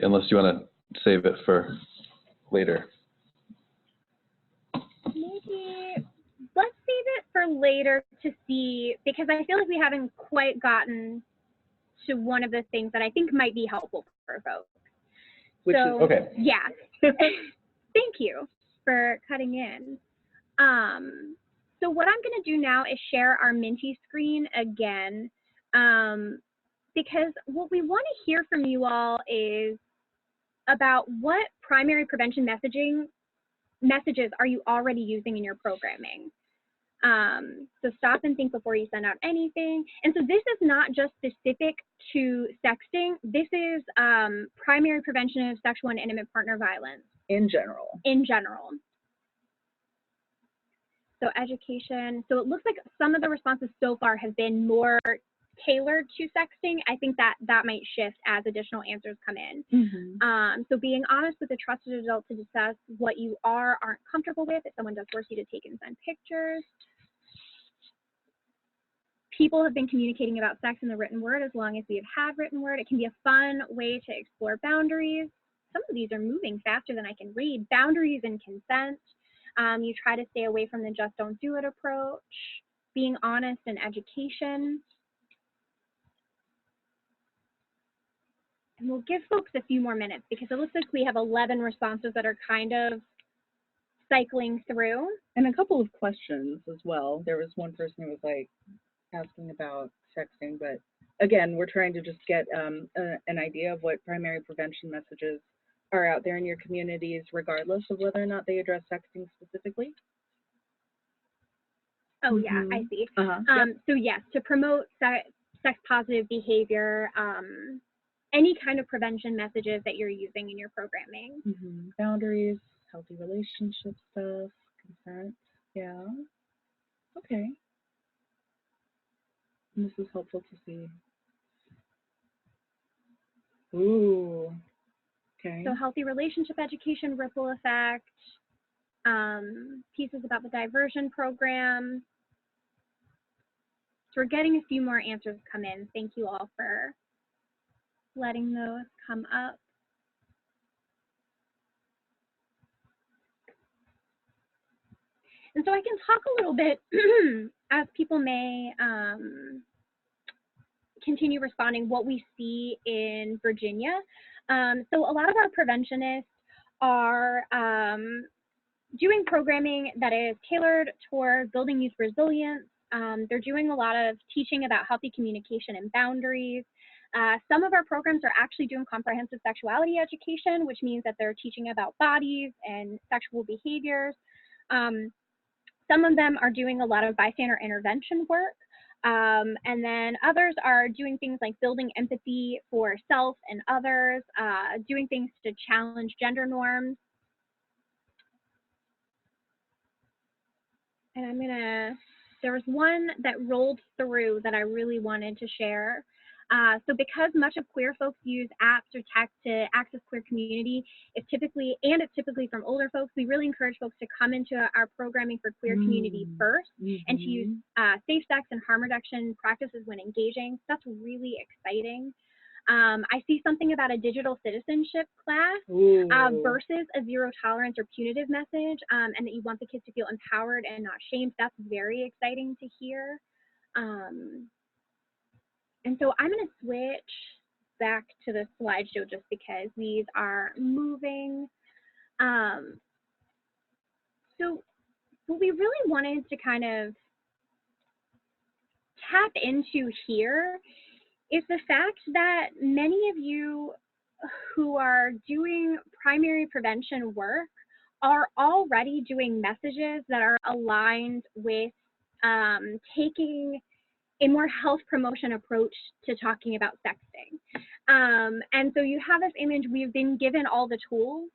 unless you want to save it for later. Maybe let's save it for later to see, because I feel like we haven't quite gotten to one of the things that I think might be helpful for folks. Which is okay. Yeah. Thank you for cutting in. So what I'm going to do now is share our Minty screen again, because what we want to hear from you all is about what primary prevention messages are you already using in your programming. So stop and think before you send out anything. And so this is not just specific to sexting. This is primary prevention of sexual and intimate partner violence. In general. In general. So education. So it looks like some of the responses so far have been more tailored to sexting. I think that might shift as additional answers come in. So being honest with a trusted adult to discuss what you aren't comfortable with. If someone does force you to take and send pictures. people have been communicating about sex in the written word as long as we have had written word. It can be a fun way to explore boundaries. Some of these are moving faster than I can read. Boundaries and consent. You try to stay away from the just don't do it approach. Being honest and education. And we'll give folks a few more minutes because it looks like we have 11 responses that are kind of cycling through. And a couple of questions as well. There was one person who was like asking about sexting, but again, we're trying to just get an idea of what primary prevention messages are out there in your communities, regardless of whether or not they address sexting specifically. Oh, yeah, I see. Yep. So yes, to promote sex positive behavior, any kind of prevention messages that you're using in your programming. Boundaries, healthy relationship stuff, consent. Yeah. Okay. And this is helpful to see. Ooh. Okay. So healthy relationship education, ripple effect, pieces about the diversion program. So we're getting a few more answers come in. Thank you all for letting those come up. And so I can talk a little bit as people may continue responding what we see in Virginia. So a lot of our preventionists are doing programming that is tailored toward building youth resilience. They're doing a lot of teaching about healthy communication and boundaries. Some of our programs are actually doing comprehensive sexuality education, which means that they're teaching about bodies and sexual behaviors. Some of them are doing a lot of bystander intervention work. And then others are doing things like building empathy for self and others, doing things to challenge gender norms. And there was one that rolled through that I really wanted to share. So because much of queer folks use apps or tech to access queer community, it's typically from older folks, we really encourage folks to come into our programming for queer community first and to use safe sex and harm reduction practices when engaging. That's really exciting. I see something about a digital citizenship class versus a zero tolerance or punitive message, and that you want the kids to feel empowered and not shamed. That's very exciting to hear. And so I'm going to switch back to the slideshow just because these are moving. So what we really wanted to kind of tap into here is the fact that many of you who are doing primary prevention work are already doing messages that are aligned with taking a more health promotion approach to talking about sexting. And so you have this image, we've been given all the tools.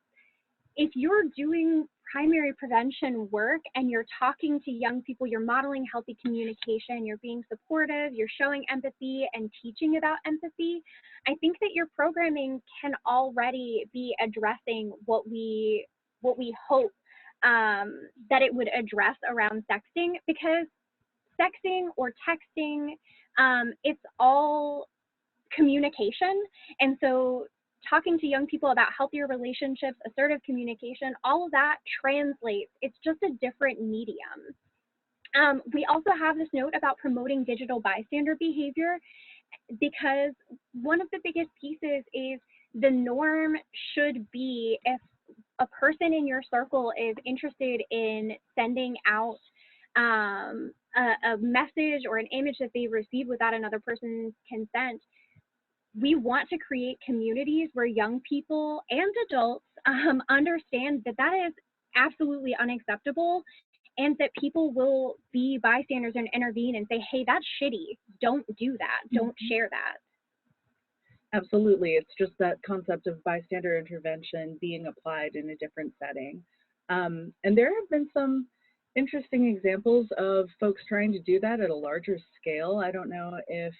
If you're doing primary prevention work and you're talking to young people, you're modeling healthy communication, you're being supportive, you're showing empathy and teaching about empathy, I think that your programming can already be addressing what we hope that it would address around sexting, because sexting or texting, it's all communication. And so talking to young people about healthier relationships, assertive communication, all of that translates. It's just a different medium. We also have this note about promoting digital bystander behavior, because one of the biggest pieces is the norm should be, if a person in your circle is interested in sending out a message or an image that they receive without another person's consent, we want to create communities where young people and adults understand that that is absolutely unacceptable, and that people will be bystanders and intervene and say, hey, that's shitty. Don't do that. Don't share that. Absolutely. It's just that concept of bystander intervention being applied in a different setting. And there have been some interesting examples of folks trying to do that at a larger scale. I don't know if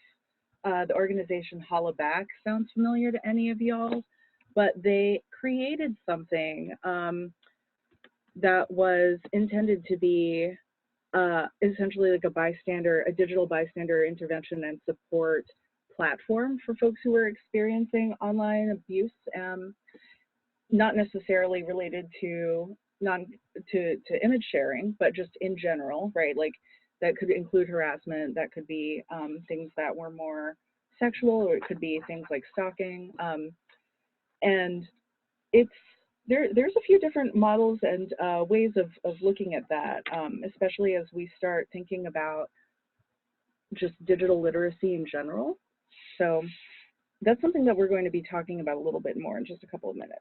the organization Holla Back sounds familiar to any of y'all, but they created something that was intended to be essentially like a digital bystander intervention and support platform for folks who are experiencing online abuse, not necessarily related to image sharing, but just in general, right? Like that could include harassment, that could be things that were more sexual, or it could be things like stalking. And there's a few different models and ways of looking at that, especially as we start thinking about just digital literacy in general. So that's something that we're going to be talking about a little bit more in just a couple of minutes.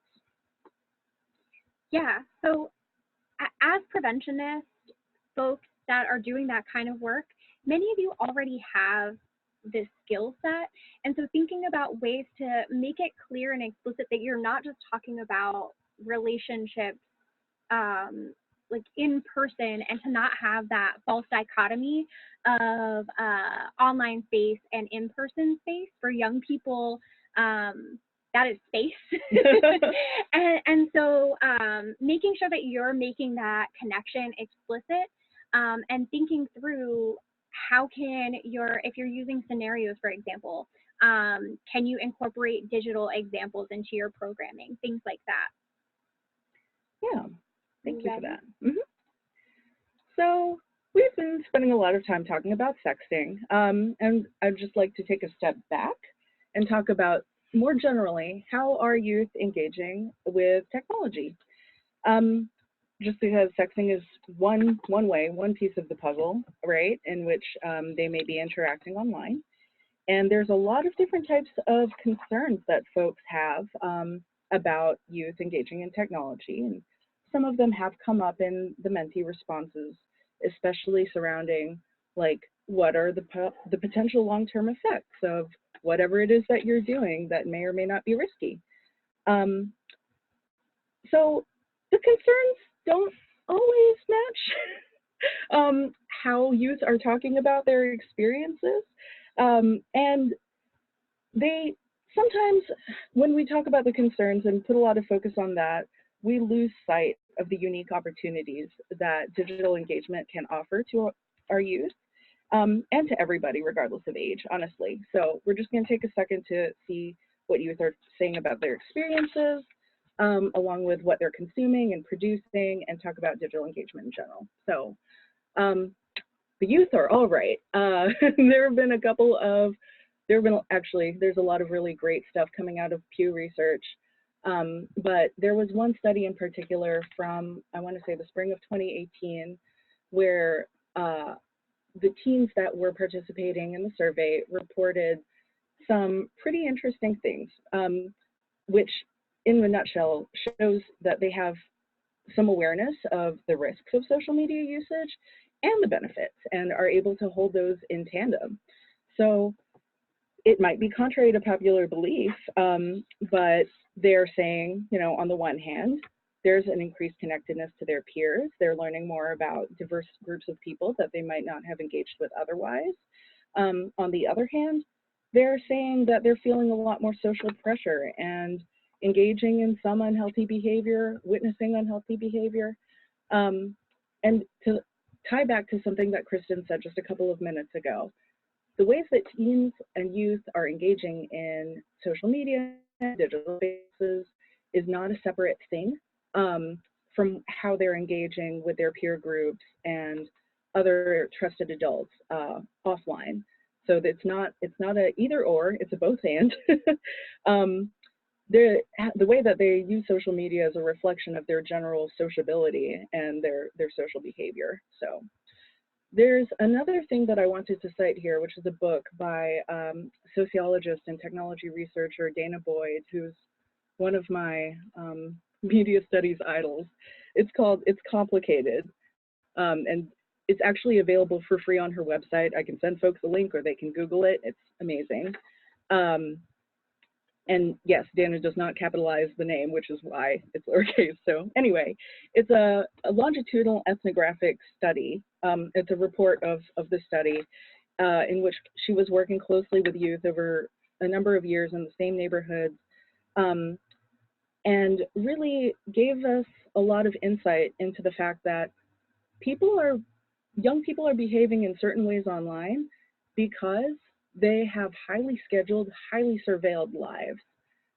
Yeah, so as preventionists, folks that are doing that kind of work, many of you already have this skill set. And so thinking about ways to make it clear and explicit that you're not just talking about relationships like in person, and to not have that false dichotomy of online space and in-person space. For young people, that is space. and so making sure that you're making that connection explicit, and thinking through how can if you're using scenarios, for example, can you incorporate digital examples into your programming, things like that. Yeah, thank you for that. So we've been spending a lot of time talking about sexting, and I'd just like to take a step back and talk about more generally, how are youth engaging with technology? Just because sexting is one piece of the puzzle, right, in which they may be interacting online. And there's a lot of different types of concerns that folks have about youth engaging in technology. And some of them have come up in the Menti responses, especially surrounding, like, what are the potential long-term effects of whatever it is that you're doing that may or may not be risky. So the concerns don't always match how youth are talking about their experiences. And they sometimes, when we talk about the concerns and put a lot of focus on that, we lose sight of the unique opportunities that digital engagement can offer to our youth, and to everybody, regardless of age, honestly. So we're just going to take a second to see what youth are saying about their experiences, along with what they're consuming and producing, and talk about digital engagement in general. So the youth are all right. There's a lot of really great stuff coming out of Pew Research. But there was one study in particular from, I want to say, the spring of 2018, where the teens that were participating in the survey reported some pretty interesting things, which in the nutshell shows that they have some awareness of the risks of social media usage and the benefits, and are able to hold those in tandem. So it might be contrary to popular belief, but they're saying, you know, on the one hand, there's an increased connectedness to their peers. They're learning more about diverse groups of people that they might not have engaged with otherwise. On the other hand, they're saying that they're feeling a lot more social pressure and engaging in some unhealthy behavior, witnessing unhealthy behavior. And to tie back to something that Kristen said just a couple of minutes ago, the ways that teens and youth are engaging in social media and digital spaces is not a separate thing from how they're engaging with their peer groups and other trusted adults offline. So it's not a either or, it's a both and. The way that they use social media is a reflection of their general sociability and their social behavior. So there's another thing that I wanted to cite here, which is a book by sociologist and technology researcher Dana Boyd, who's one of my media studies idols. It's called It's Complicated, and it's actually available for free on her website. I can send folks a link, or they can Google it. It's amazing. And yes, Dana does not capitalize the name, which is why it's lowercase. So anyway, it's a longitudinal ethnographic study. It's a report of the study in which she was working closely with youth over a number of years in the same neighborhoods, and really gave us a lot of insight into the fact that people are young people are behaving in certain ways online because they have highly scheduled, highly surveilled lives.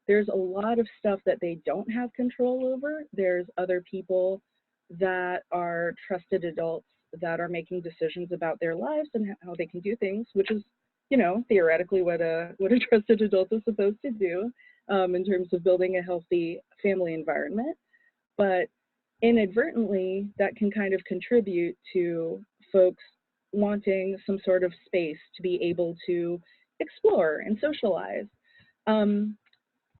There's a lot of stuff that they don't have control over. There's other people that are trusted adults that are making decisions about their lives and how they can do things, which is, you know, theoretically what a trusted adult is supposed to do in terms of building a healthy family environment. But inadvertently, that can kind of contribute to folks wanting some sort of space to be able to explore and socialize.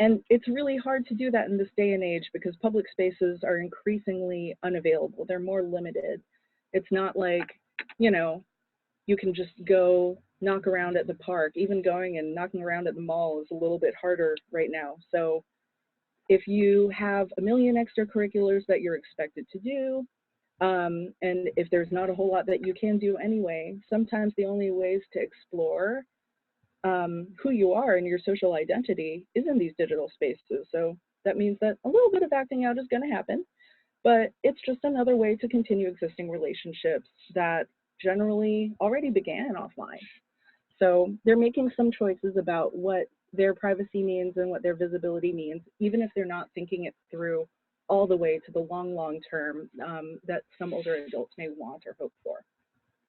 And it's really hard to do that in this day and age because public spaces are increasingly unavailable. They're more limited. It's not like, you know, you can just go knock around at the park. Even going and knocking around at the mall is a little bit harder right now. So if you have a million extracurriculars that you're expected to do, and if there's not a whole lot that you can do anyway, sometimes the only ways to explore who you are and your social identity is in these digital spaces. So that means that a little bit of acting out is going to happen, but it's just another way to continue existing relationships that generally already began offline. So they're making some choices about what their privacy means and what their visibility means, even if they're not thinking it through all the way to the long term that some older adults may want or hope for.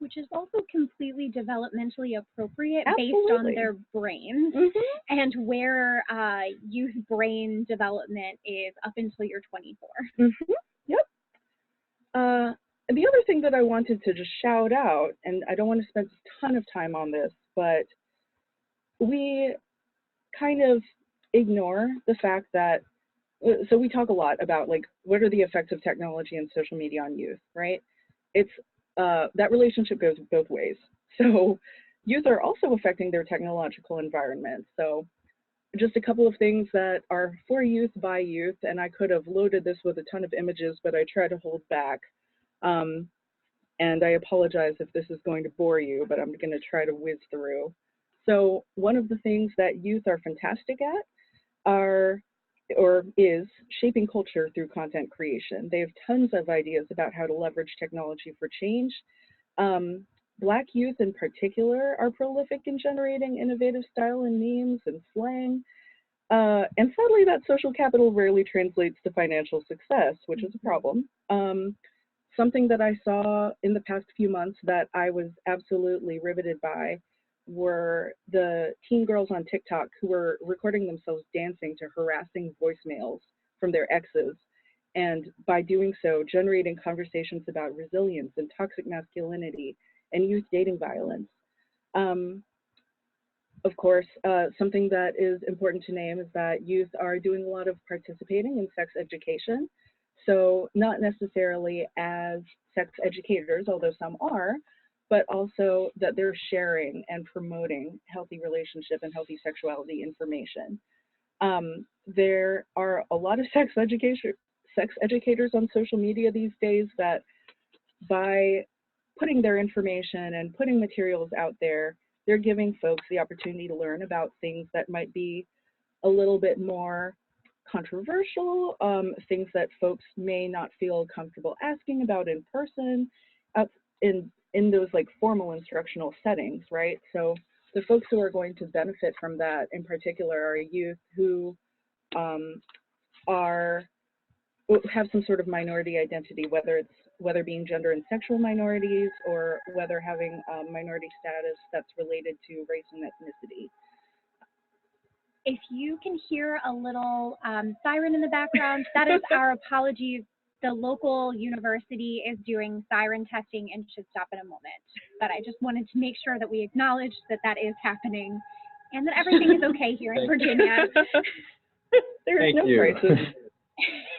Which is also completely developmentally appropriate. Absolutely. Based on their brains and where youth brain development is up until you're 24. Yep. The other thing that I wanted to just shout out, and I don't want to spend a ton of time on this, but we kind of ignore the fact that, so we talk a lot about like, what are the effects of technology and social media on youth, right? It's that relationship goes both ways. So youth are also affecting their technological environment. So just a couple of things that are for youth by youth, and I could have loaded this with a ton of images, but I try to hold back. And I apologize if this is going to bore you, but I'm going to try to whiz through. So one of the things that youth are fantastic at is shaping culture through content creation. They have tons of ideas about how to leverage technology for change. Black youth in particular are prolific in generating innovative style and memes and slang. And sadly, that social capital rarely translates to financial success, which is a problem. Something that I saw in the past few months that I was absolutely riveted by were the teen girls on TikTok who were recording themselves dancing to harassing voicemails from their exes, and by doing so, generating conversations about resilience and toxic masculinity and youth dating violence. Of course, something that is important to name is that youth are doing a lot of participating in sex education. So not necessarily as sex educators, although some are, but also that they're sharing and promoting healthy relationship and healthy sexuality information. There are a lot of sex educators on social media these days that by putting their information and putting materials out there, they're giving folks the opportunity to learn about things that might be a little bit more controversial, things that folks may not feel comfortable asking about in person, in those like formal instructional settings, right? So the folks who are going to benefit from that in particular are youth who have some sort of minority identity, whether being gender and sexual minorities or whether having minority status that's related to race and ethnicity. If you can hear a little siren in the background, that is our apologies. The local university is doing siren testing and should stop in a moment. But I just wanted to make sure that we acknowledge that that is happening and that everything is okay here in Virginia. There is no crisis.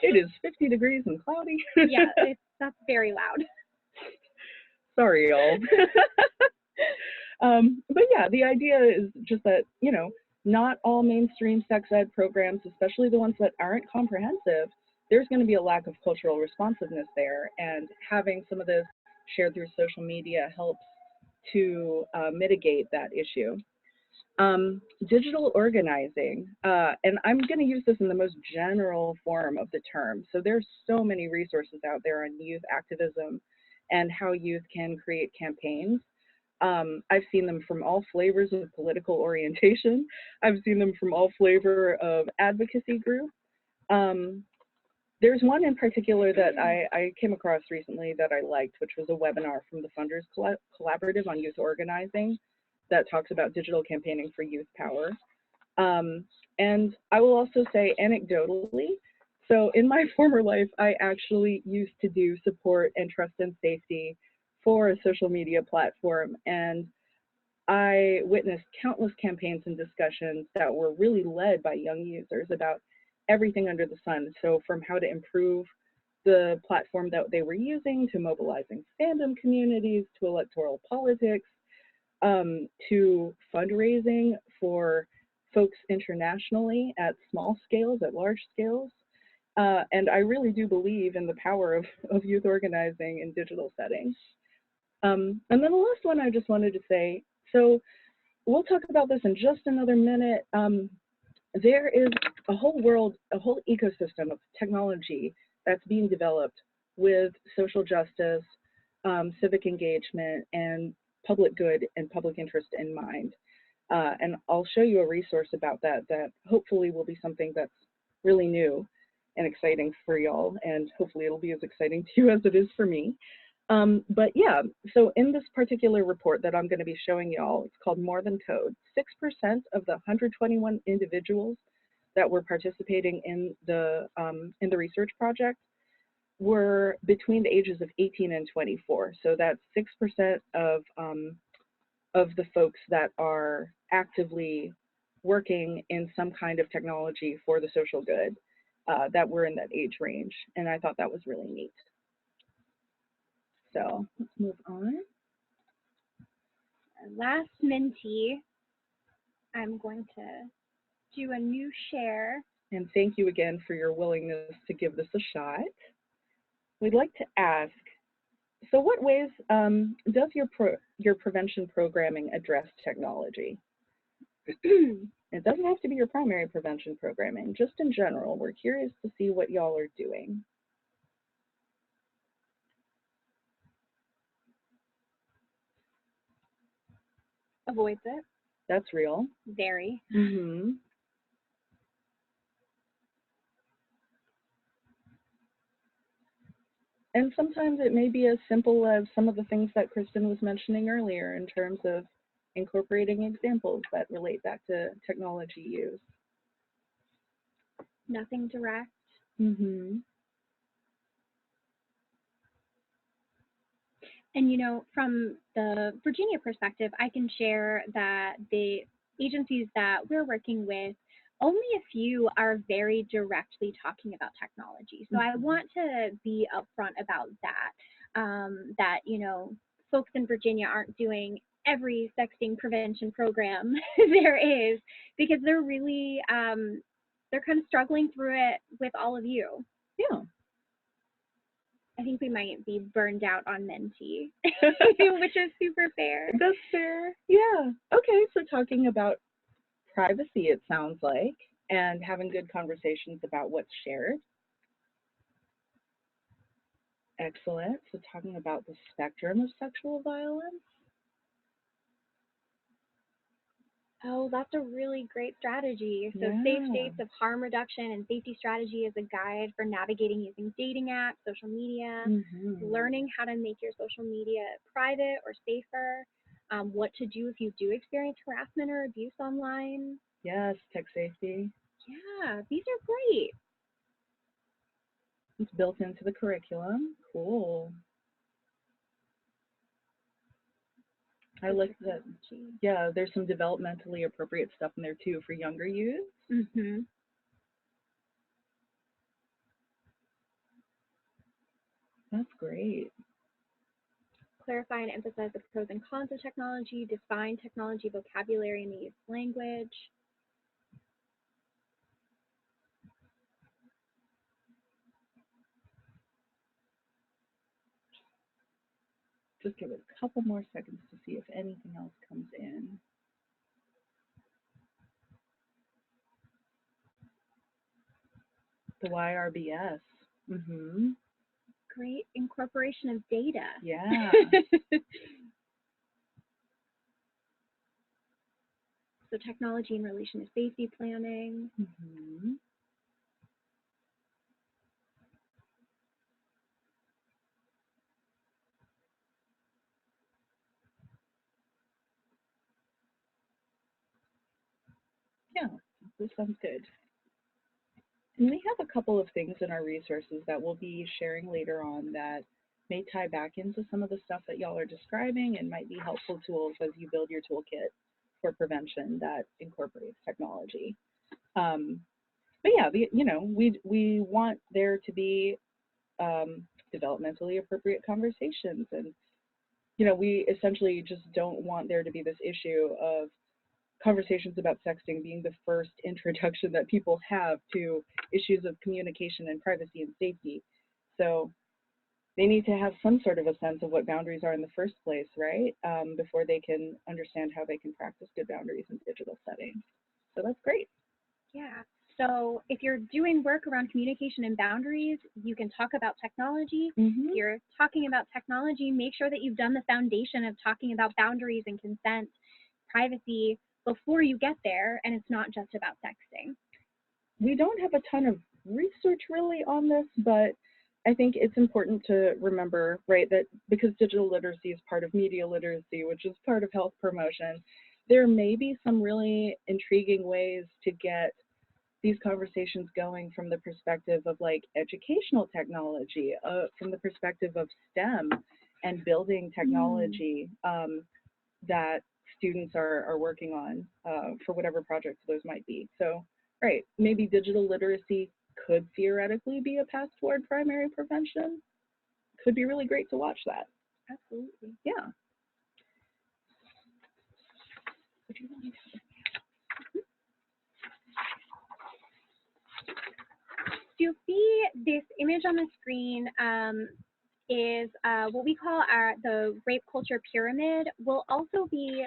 It is 50 degrees and cloudy. Yeah, that's very loud. Sorry, y'all. But yeah, the idea is just that, you know, not all mainstream sex ed programs, especially the ones that aren't comprehensive, there's going to be a lack of cultural responsiveness there, and having some of this shared through social media helps to mitigate that issue. Digital organizing, and I'm going to use this in the most general form of the term. So there's so many resources out there on youth activism and how youth can create campaigns. I've seen them from all flavors of political orientation. I've seen them from all flavor of advocacy groups. There's one in particular that I came across recently that I liked, which was a webinar from the Funders Collaborative on Youth Organizing that talks about digital campaigning for youth power. And I will also say anecdotally, so in my former life, I actually used to do support and trust and safety for a social media platform. And I witnessed countless campaigns and discussions that were really led by young users about everything under the sun. So from how to improve the platform that they were using, to mobilizing fandom communities, to electoral politics, to fundraising for folks internationally at small scales, at large scales. And I really do believe in the power of youth organizing in digital settings. And then the last one I just wanted to say, so we'll talk about this in just another minute. There is a whole world, a whole ecosystem of technology that's being developed with social justice, civic engagement, and public good and public interest in mind. And I'll show you a resource about that hopefully will be something that's really new and exciting for y'all, and hopefully it'll be as exciting to you as it is for me. But yeah, so in this particular report that I'm going to be showing y'all, it's called More Than Code. 6% of the 121 individuals that were participating in the research project were between the ages of 18 and 24. So that's 6% of the folks that are actively working in some kind of technology for the social good that were in that age range. And I thought that was really neat. So let's move on. Our last mentee, I'm going to do a new share. And thank you again for your willingness to give this a shot. We'd like to ask, so what ways does your prevention programming address technology? It doesn't have to be your primary prevention programming, just in general. We're curious to see what y'all are doing. Avoids it. That's real. Very. Mm-hmm. And sometimes it may be as simple as some of the things that Kristen was mentioning earlier in terms of incorporating examples that relate back to technology use. Nothing direct. Mm-hmm. And, you know, from the Virginia perspective, I can share that the agencies that we're working with, only a few are very directly talking about technology. So I want to be upfront about that, that, you know, folks in Virginia aren't doing every sexting prevention program there is, because they're really, they're kind of struggling through it with all of you. Yeah. I think we might be burned out on mentee, which is super fair. That's fair. Yeah. Okay, so talking about privacy, it sounds like, and having good conversations about what's shared. Excellent. So talking about the spectrum of sexual violence. Oh, that's a really great strategy. So Yeah. safe states of harm reduction and safety strategy is a guide for navigating using dating apps, social media, learning how to make your social media private or safer, what to do if you do experience harassment or abuse online. Yes, tech safety. Yeah, these are great. It's built into the curriculum. Cool. I like that. Yeah, there's some developmentally appropriate stuff in there too for younger youth. That's great. Clarify and emphasize the pros and cons of technology, define technology vocabulary in the youth language. Just give it a couple more seconds to see if anything else comes in. The YRBS. great incorporation of data. Yeah. So technology in relation to safety planning. Mhm. Yeah, this sounds good. And we have a couple of things in our resources that we'll be sharing later on that may tie back into some of the stuff that y'all are describing and might be helpful tools as you build your toolkit for prevention that incorporates technology. But yeah, we want there to be developmentally appropriate conversations, and we essentially just don't want there to be this issue of conversations about sexting being the first introduction that people have to issues of communication and privacy and safety. So they need to have some sort of a sense of what boundaries are in the first place, right? Before they can understand how they can practice good boundaries in digital settings. So that's great. Yeah. So if you're doing work around communication and boundaries, you can talk about technology. If you're talking about technology, make sure that you've done the foundation of talking about boundaries and consent, privacy before you get there, and it's not just about sexting. We don't have a ton of research really on this, but I think it's important to remember, right, that because digital literacy is part of media literacy, which is part of health promotion, there may be some really intriguing ways to get these conversations going from the perspective of like educational technology, from the perspective of STEM and building technology that students are working on for whatever projects those might be. So, right, maybe digital literacy could theoretically be a path toward primary prevention. Could be really great to watch that. Absolutely. Yeah. You see this image on the screen is what we call the rape culture pyramid. We'll also be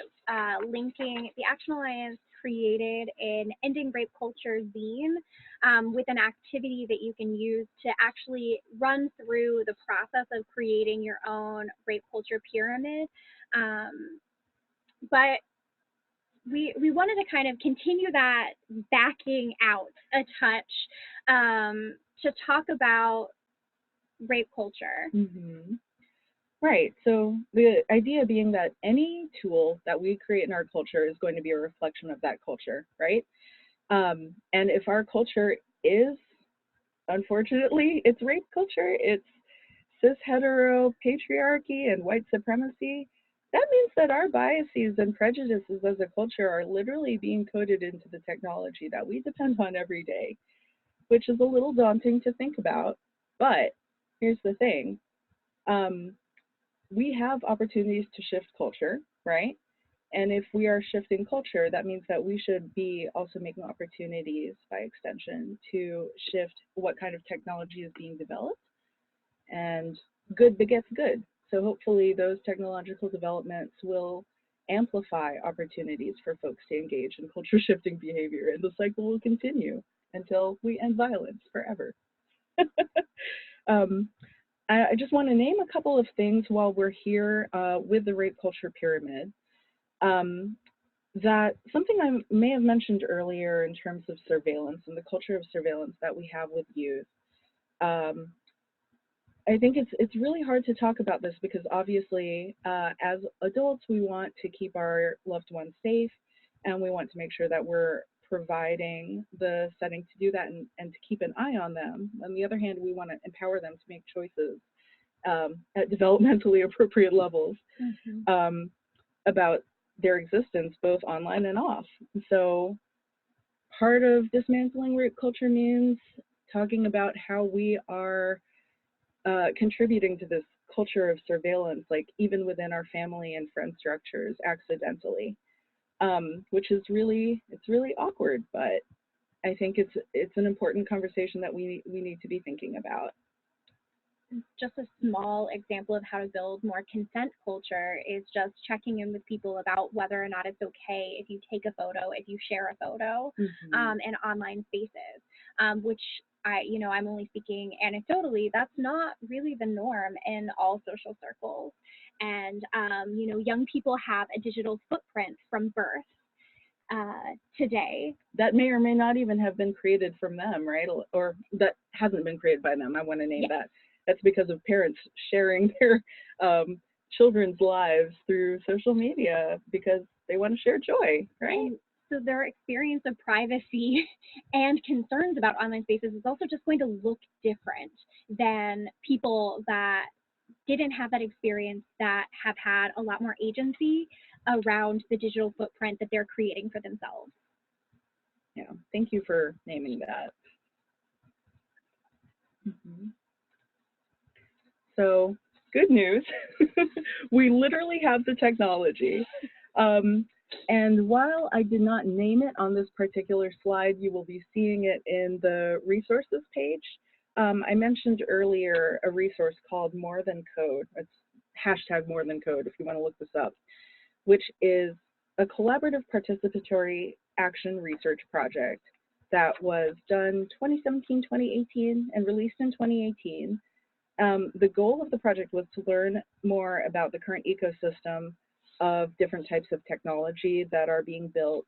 linking, the Action Alliance created an Ending Rape Culture zine with an activity that you can use to actually run through the process of creating your own rape culture pyramid. But we wanted to kind of continue that backing out a touch to talk about rape culture. Right. So the idea being that any tool that we create in our culture is going to be a reflection of that culture, right? And if our culture is, unfortunately, it's rape culture, it's cis hetero patriarchy and white supremacy, that means that our biases and prejudices as a culture are literally being coded into the technology that we depend on every day, which is a little daunting to think about. But here's the thing. We have opportunities to shift culture, right? And if we are shifting culture, that means that we should be also making opportunities by extension to shift what kind of technology is being developed. And good begets good. So hopefully those technological developments will amplify opportunities for folks to engage in culture shifting behavior, and the cycle will continue until we end violence forever. I just want to name a couple of things while we're here with the rape culture pyramid. That something I may have mentioned earlier in terms of surveillance and the culture of surveillance that we have with youth. I think it's really hard to talk about this because obviously as adults we want to keep our loved ones safe, and we want to make sure that we're providing the setting to do that and to keep an eye on them. On the other hand, we want to empower them to make choices at developmentally appropriate levels about their existence, both online and off. So part of dismantling rape culture means talking about how we are contributing to this culture of surveillance, like even within our family and friend structures accidentally, which is really awkward, but I think it's an important conversation that we need to be thinking about. Just a small example of how to build more consent culture is just checking in with people about whether or not it's okay if you take a photo, if you share a photo in online spaces, which I'm only speaking anecdotally, that's not really the norm in all social circles. And, young people have a digital footprint from birth today. That may or may not even have been created from them, right? Or that hasn't been created by them. I want to name that. That's because of parents sharing their children's lives through social media because they want to share joy, right? And so their experience of privacy and concerns about online spaces is also just going to look different than people that didn't have that experience, that have had a lot more agency around the digital footprint that they're creating for themselves. Yeah, thank you for naming that. So, good news, we literally have the technology. And while I did not name it on this particular slide, you will be seeing it in the resources page. I mentioned earlier a resource called More Than Code. It's hashtag More Than Code if you want to look this up, which is a collaborative participatory action research project that was done 2017-2018 and released in 2018. The goal of the project was to learn more about the current ecosystem of different types of technology that are being built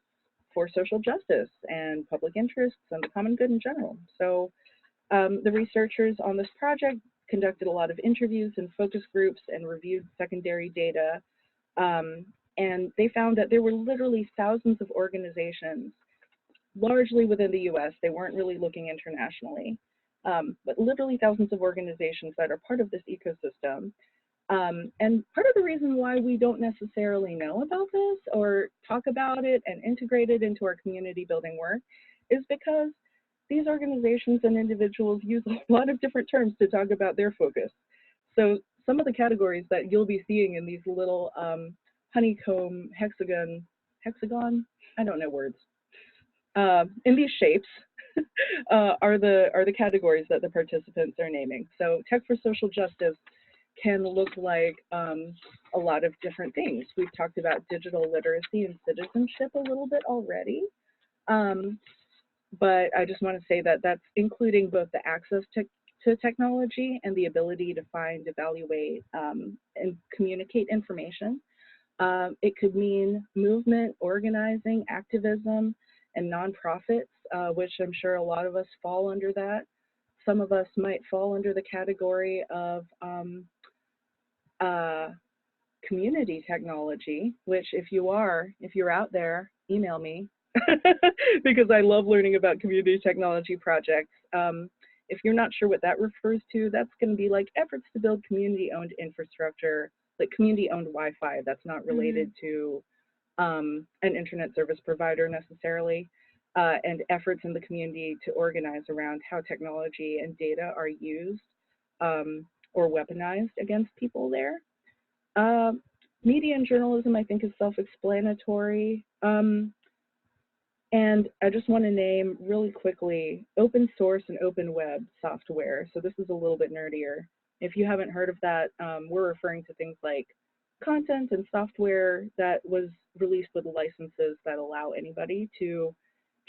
for social justice and public interests and the common good in general. So the researchers on this project conducted a lot of interviews and focus groups and reviewed secondary data. And they found that there were literally thousands of organizations, largely within the US, they weren't really looking internationally, but literally thousands of organizations that are part of this ecosystem. And part of the reason why we don't necessarily know about this or talk about it and integrate it into our community building work is because these organizations and individuals use a lot of different terms to talk about their focus. So some of the categories that you'll be seeing in these little honeycomb, hexagon, I don't know words, in these shapes are the categories that the participants are naming. So tech for social justice can look like a lot of different things. We've talked about digital literacy and citizenship a little bit already, but I just want to say that that's including both the access to technology and the ability to find, evaluate, and communicate information. It could mean movement, organizing, activism, and nonprofits, which I'm sure a lot of us fall under that. Some of us might fall under the category of community technology, which if you're out there, email me because I love learning about community technology projects. If you're not sure what that refers to, that's going to be like efforts to build community-owned infrastructure, like community-owned Wi-Fi that's not related to an internet service provider necessarily, and efforts in the community to organize around how technology and data are used or weaponized against people there. Media and journalism, I think, is self-explanatory. And I just want to name really quickly open source and open web software. So this is a little bit nerdier. If you haven't heard of that, we're referring to things like content and software that was released with licenses that allow anybody to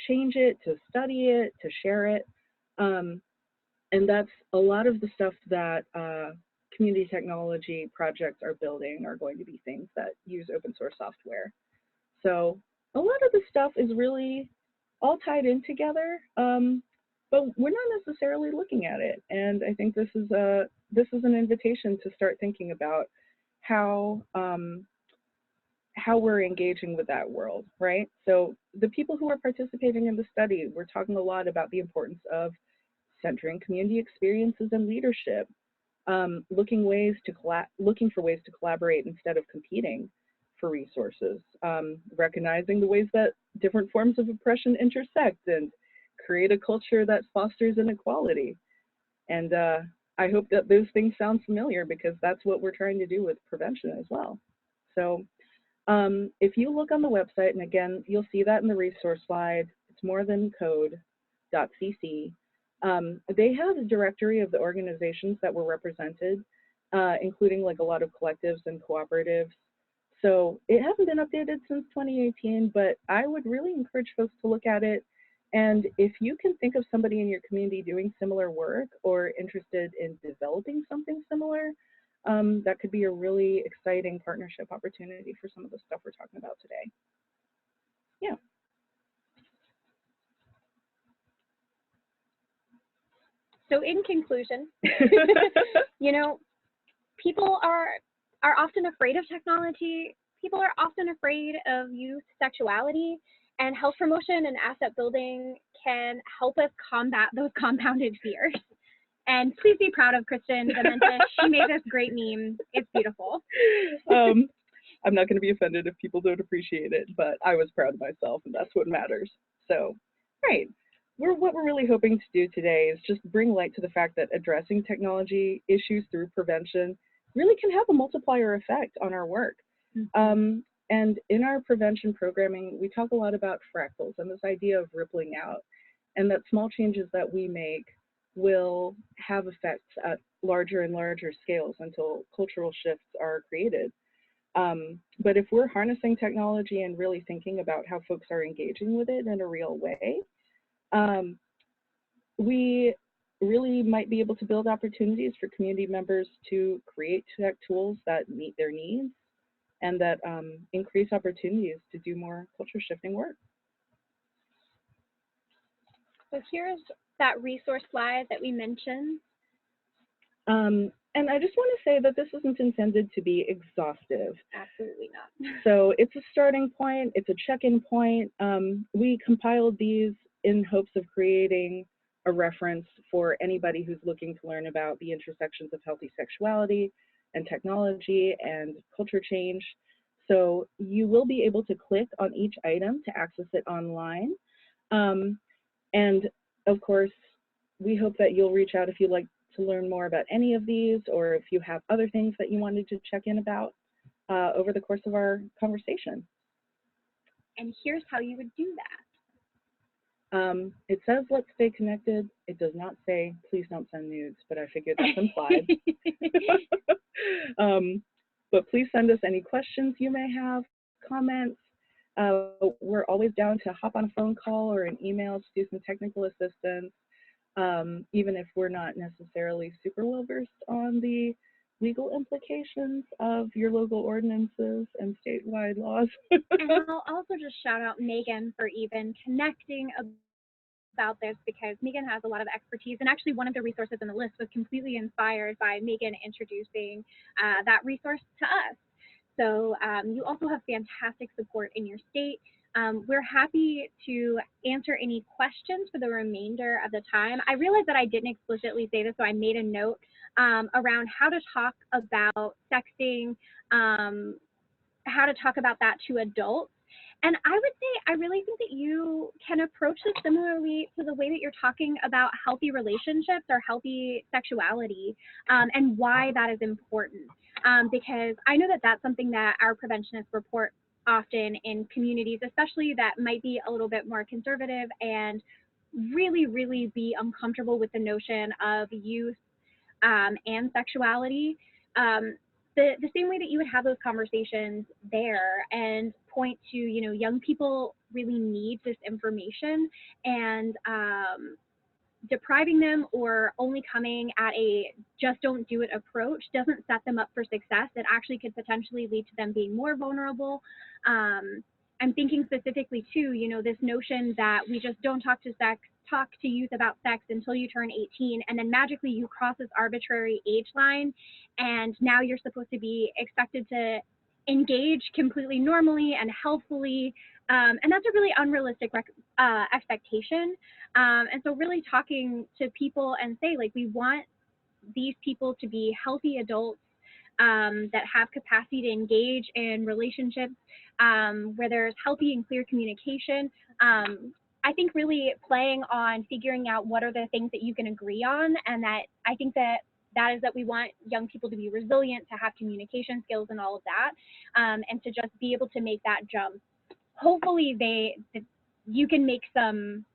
change it, to study it, to share it. And that's a lot of the stuff that community technology projects are building are going to be things that use open source software. So a lot of the stuff is really all tied in together, but we're not necessarily looking at it. And I think this is an invitation to start thinking about how we're engaging with that world, right? So the people who are participating in the study, we're talking a lot about the importance of centering community experiences and leadership, looking for ways to collaborate instead of competing for resources, recognizing the ways that different forms of oppression intersect and create a culture that fosters inequality. And I hope that those things sound familiar because that's what we're trying to do with prevention as well. So if you look on the website, and again, you'll see that in the resource slide, it's morethancode.cc. They have a directory of the organizations that were represented, including like a lot of collectives and cooperatives. So it hasn't been updated since 2018, but I would really encourage folks to look at it And if you can think of somebody in your community doing similar work or interested in developing something similar, that could be a really exciting partnership opportunity for some of the stuff we're talking about today. Yeah. So in conclusion, you know, people are often afraid of technology. People are often afraid of youth sexuality, and health promotion and asset building can help us combat those compounded fears. And please be proud of Kristen Vamenta. She made this great meme. It's beautiful. I'm not going to be offended if people don't appreciate it, but I was proud of myself, and that's what matters. So, right. What we're really hoping to do today is just bring light to the fact that addressing technology issues through prevention really can have a multiplier effect on our work. Mm-hmm. And in our prevention programming, we talk a lot about fractals and this idea of rippling out, and that small changes that we make will have effects at larger and larger scales until cultural shifts are created. But if we're harnessing technology and really thinking about how folks are engaging with it in a real way, we really might be able to build opportunities for community members to create tech tools that meet their needs and that increase opportunities to do more culture shifting work. So here's that resource slide that we mentioned. And I just want to say that this isn't intended to be exhaustive. Absolutely not. So it's a starting point, it's a check-in point. We compiled these in hopes of creating a reference for anybody who's looking to learn about the intersections of healthy sexuality and technology and culture change. So you will be able to click on each item to access it online. And of course, we hope that you'll reach out if you'd like to learn more about any of these, or if you have other things that you wanted to check in about over the course of our conversation. And here's how you would do that. It says, let's stay connected. It does not say, please don't send nudes, but I figured that's implied. But please send us any questions you may have, comments. We're always down to hop on a phone call or an email to do some technical assistance, even if we're not necessarily super well versed on the legal implications of your local ordinances and statewide laws. And I'll also just shout out Megan for even connecting about this, because Megan has a lot of expertise, and actually one of the resources in the list was completely inspired by Megan introducing that resource to us. So you also have fantastic support in your state. We're happy to answer any questions for the remainder of the time. I realized that I didn't explicitly say this, so I made a note around how to talk about sexting, how to talk about that to adults. And I would say, I really think that you can approach this similarly to the way that you're talking about healthy relationships or healthy sexuality, and why that is important. Because I know that that's something that our preventionists report often in communities, especially that might be a little bit more conservative and really, really be uncomfortable with the notion of youth and sexuality. The same way that you would have those conversations there and point to, you know, young people really need this information, and depriving them or only coming at a just don't do it approach doesn't set them up for success. It actually could potentially lead to them being more vulnerable. I'm thinking specifically too, you know, this notion that we just don't talk to youth about sex until you turn 18, and then magically you cross this arbitrary age line, and now you're supposed to be expected to engage completely normally and healthfully, and that's a really unrealistic expectation. And so really talking to people and say, like, we want these people to be healthy adults that have capacity to engage in relationships where there's healthy and clear communication. I think really playing on figuring out what are the things that you can agree on, and that I think that is that we want young people to be resilient, to have communication skills and all of that, and to just be able to make that jump. Hopefully you can make some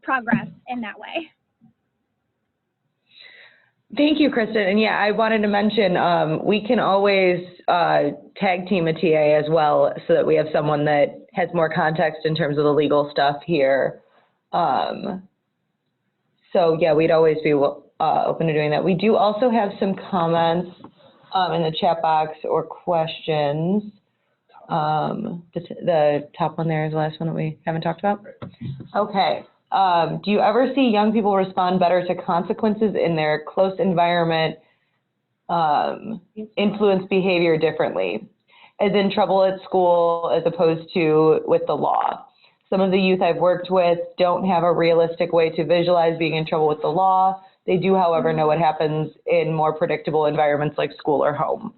progress in that way. Thank you, Kristen. And yeah, I wanted to mention, we can always tag team a TA as well so that we have someone that has more context in terms of the legal stuff here. So yeah, we'd always be open to doing that. We do also have some comments in the chat box or questions. The top one there is the last one that we haven't talked about. Okay. Do you ever see young people respond better to consequences in their close environment, influence behavior differently, as in trouble at school as opposed to with the law? Some of the youth I've worked with don't have a realistic way to visualize being in trouble with the law. They do, however, know what happens in more predictable environments like school or home.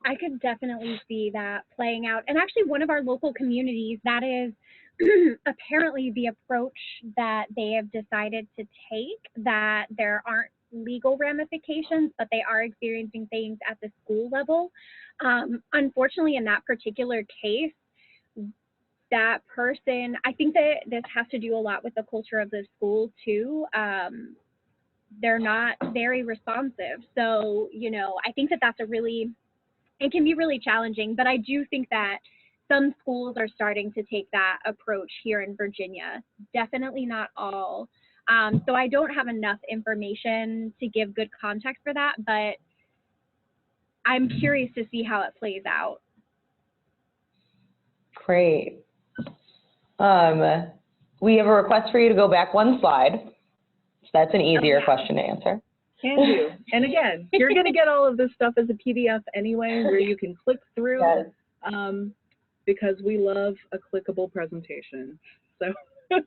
I could definitely see that playing out. And actually one of our local communities, that is apparently the approach that they have decided to take, that there aren't legal ramifications, but they are experiencing things at the school level. Unfortunately, in that particular case, that person, I think that this has to do a lot with the culture of the school too. They're not very responsive. So, you know, I think that that's it can be really challenging, but I do think that some schools are starting to take that approach here in Virginia. Definitely not all. So I don't have enough information to give good context for that, but I'm curious to see how it plays out. Great. We have a request for you to go back one slide. So that's an easier question to answer. Can do. And again, you're going to get all of this stuff as a PDF anyway, where you can click through, because we love a clickable presentation. So Love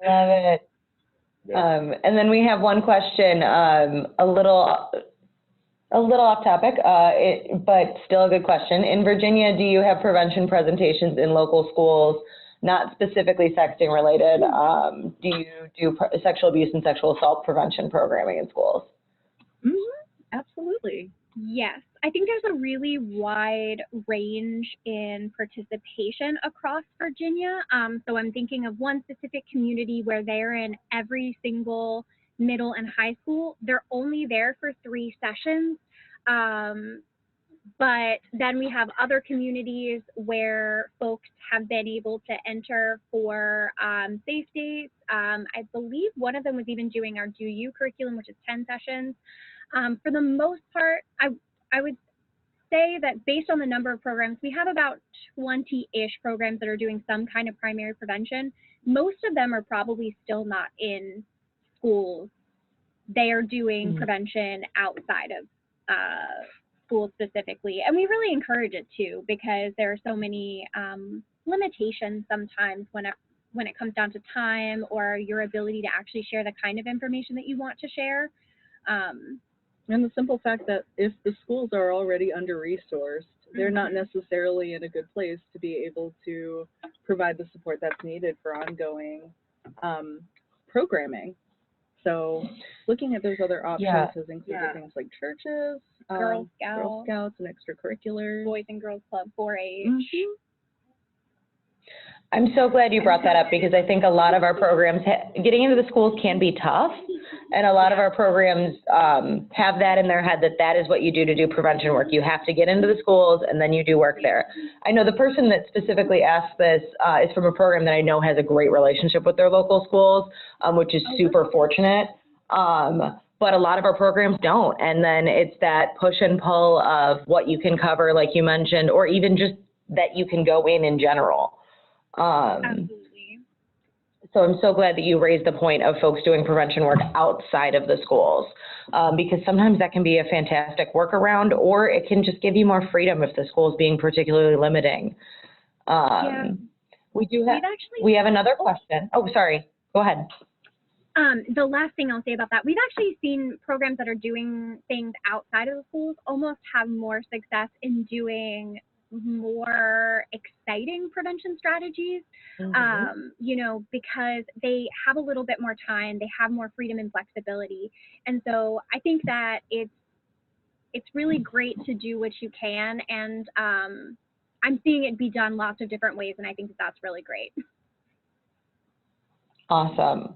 it. And then we have one question, a little off topic, but still a good question. In Virginia, do you have prevention presentations in local schools, not specifically sexting related? Do you do sexual abuse and sexual assault prevention programming in schools? Absolutely. Yes. I think there's a really wide range in participation across Virginia. So I'm thinking of one specific community where they're in every single middle and high school. They're only there for 3 sessions. But then we have other communities where folks have been able to enter for safe dates. I believe one of them was even doing our Do You curriculum, which is 10 sessions. For the most part, I would say that based on the number of programs, we have about 20-ish programs that are doing some kind of primary prevention. Most of them are probably still not in schools. They are doing prevention outside of schools specifically. And we really encourage it too, because there are so many limitations sometimes when it comes down to time or your ability to actually share the kind of information that you want to share. And the simple fact that if the schools are already under-resourced, they're not necessarily in a good place to be able to provide the support that's needed for ongoing programming. So looking at those other options has included things like churches, Girl Scouts and extracurriculars, Boys and Girls Club, 4-H. I'm so glad you brought that up, because I think a lot of our programs, getting into the schools can be tough, and a lot of our programs have that in their head that that is what you do to do prevention work. You have to get into the schools and then you do work there. I know the person that specifically asked this is from a program that I know has a great relationship with their local schools, which is super fortunate. But a lot of our programs don't, and then it's that push and pull of what you can cover, like you mentioned, or even just that you can go in general. Absolutely. So I'm so glad that you raised the point of folks doing prevention work outside of the schools, because sometimes that can be a fantastic workaround, or it can just give you more freedom if the school is being particularly limiting. We have another question. Oh, sorry. Go ahead. The last thing I'll say about that, we've actually seen programs that are doing things outside of the schools almost have more success in doing more exciting prevention strategies, you know, because they have a little bit more time, they have more freedom and flexibility. And so I think that it's really great to do what you can. And I'm seeing it be done lots of different ways. And I think that that's really great. Awesome.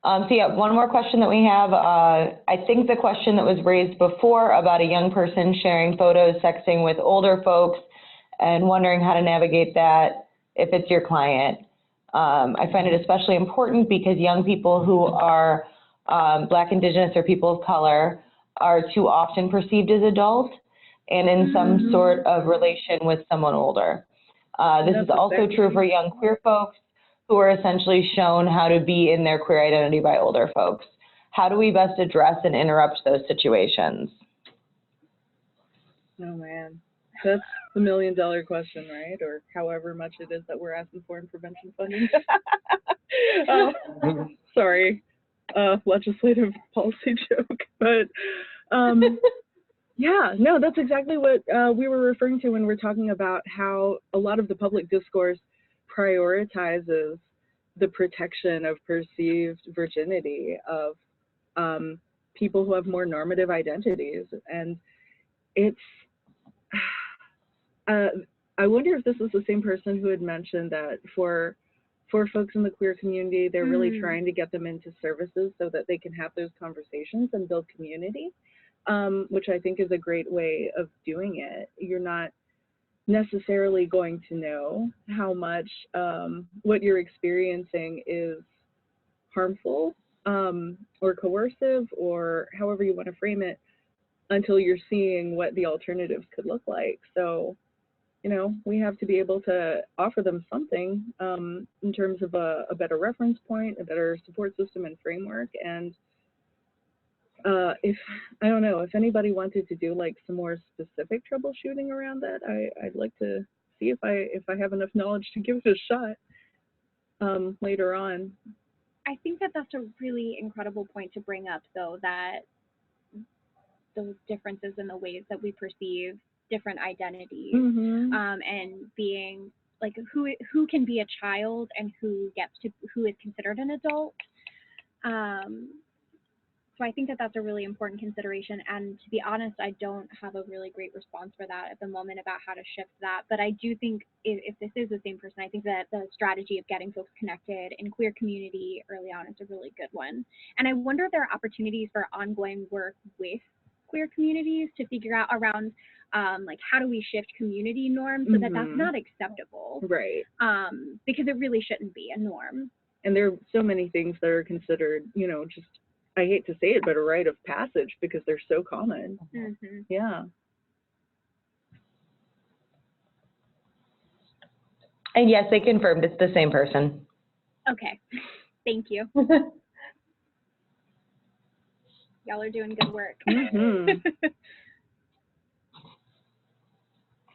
So yeah, one more question that we have. I think the question that was raised before about a young person sharing photos, sexting with older folks, and wondering how to navigate that if it's your client. I find it especially important because young people who are Black, Indigenous, or people of color are too often perceived as adults and in some sort of relation with someone older. This is also true for young queer folks who are essentially shown how to be in their queer identity by older folks. How do we best address and interrupt those situations? Oh man, that's the $1 million question, right? Or however much it is that we're asking for in prevention funding. Sorry, legislative policy joke, but yeah, no, that's exactly what we were referring to when we're talking about how a lot of the public discourse prioritizes the protection of perceived virginity of people who have more normative identities. And it's, I wonder if this is the same person who had mentioned that for folks in the queer community, they're really trying to get them into services so that they can have those conversations and build community, which I think is a great way of doing it. You're not necessarily going to know how much what you're experiencing is harmful or coercive, or however you want to frame it, until you're seeing what the alternatives could look like. So, you know, we have to be able to offer them something in terms of a better reference point, a better support system and framework. And if, I don't know, if anybody wanted to do like some more specific troubleshooting around that, I'd like to see if I have enough knowledge to give it a shot later on. I think that that's a really incredible point to bring up, though, that those differences in the ways that we perceive different identities, and being like who can be a child and who is considered an adult. So I think that that's a really important consideration, and to be honest, I don't have a really great response for that at the moment about how to shift that. But I do think if this is the same person, I think that the strategy of getting folks connected in queer community early on is a really good one. And I wonder if there are opportunities for ongoing work with queer communities to figure out around like how do we shift community norms so that that's not acceptable, right? Because it really shouldn't be a norm. And there are so many things that are considered, you know, just, I hate to say it, but a rite of passage because they're so common. Yeah. And yes, they confirmed it's the same person. Okay, thank you. Y'all are doing good work.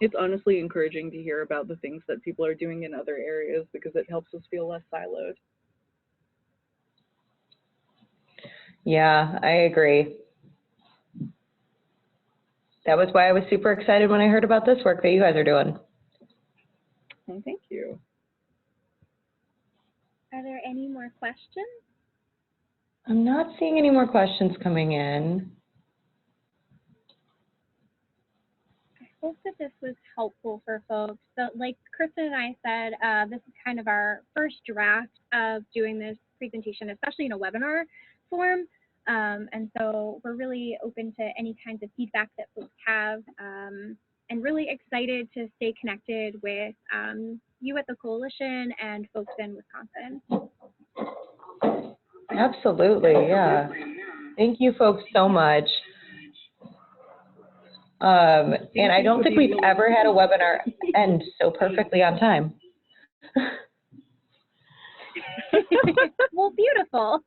It's honestly encouraging to hear about the things that people are doing in other areas because it helps us feel less siloed. Yeah, I agree. That was why I was super excited when I heard about this work that you guys are doing. Well, thank you. Are there any more questions? I'm not seeing any more questions coming in. I hope that this was helpful for folks. So like Kristen and I said, this is kind of our first draft of doing this presentation, especially in a webinar form. And so we're really open to any kinds of feedback that folks have, and really excited to stay connected with you at the Coalition and folks in Wisconsin. Absolutely, yeah. Thank you folks so much. And I don't think we've ever had a webinar end so perfectly on time. Well, beautiful.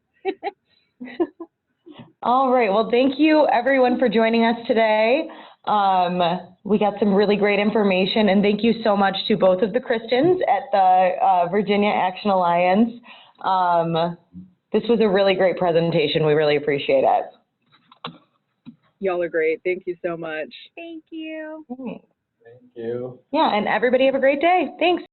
All right, well, thank you everyone for joining us today. We got some really great information, and thank you so much to both of the Kristins at the Virginia Action Alliance. This was a really great presentation. We really appreciate it. Y'all are great. Thank you so much. Thank you. Thank you. Yeah, and everybody have a great day. Thanks.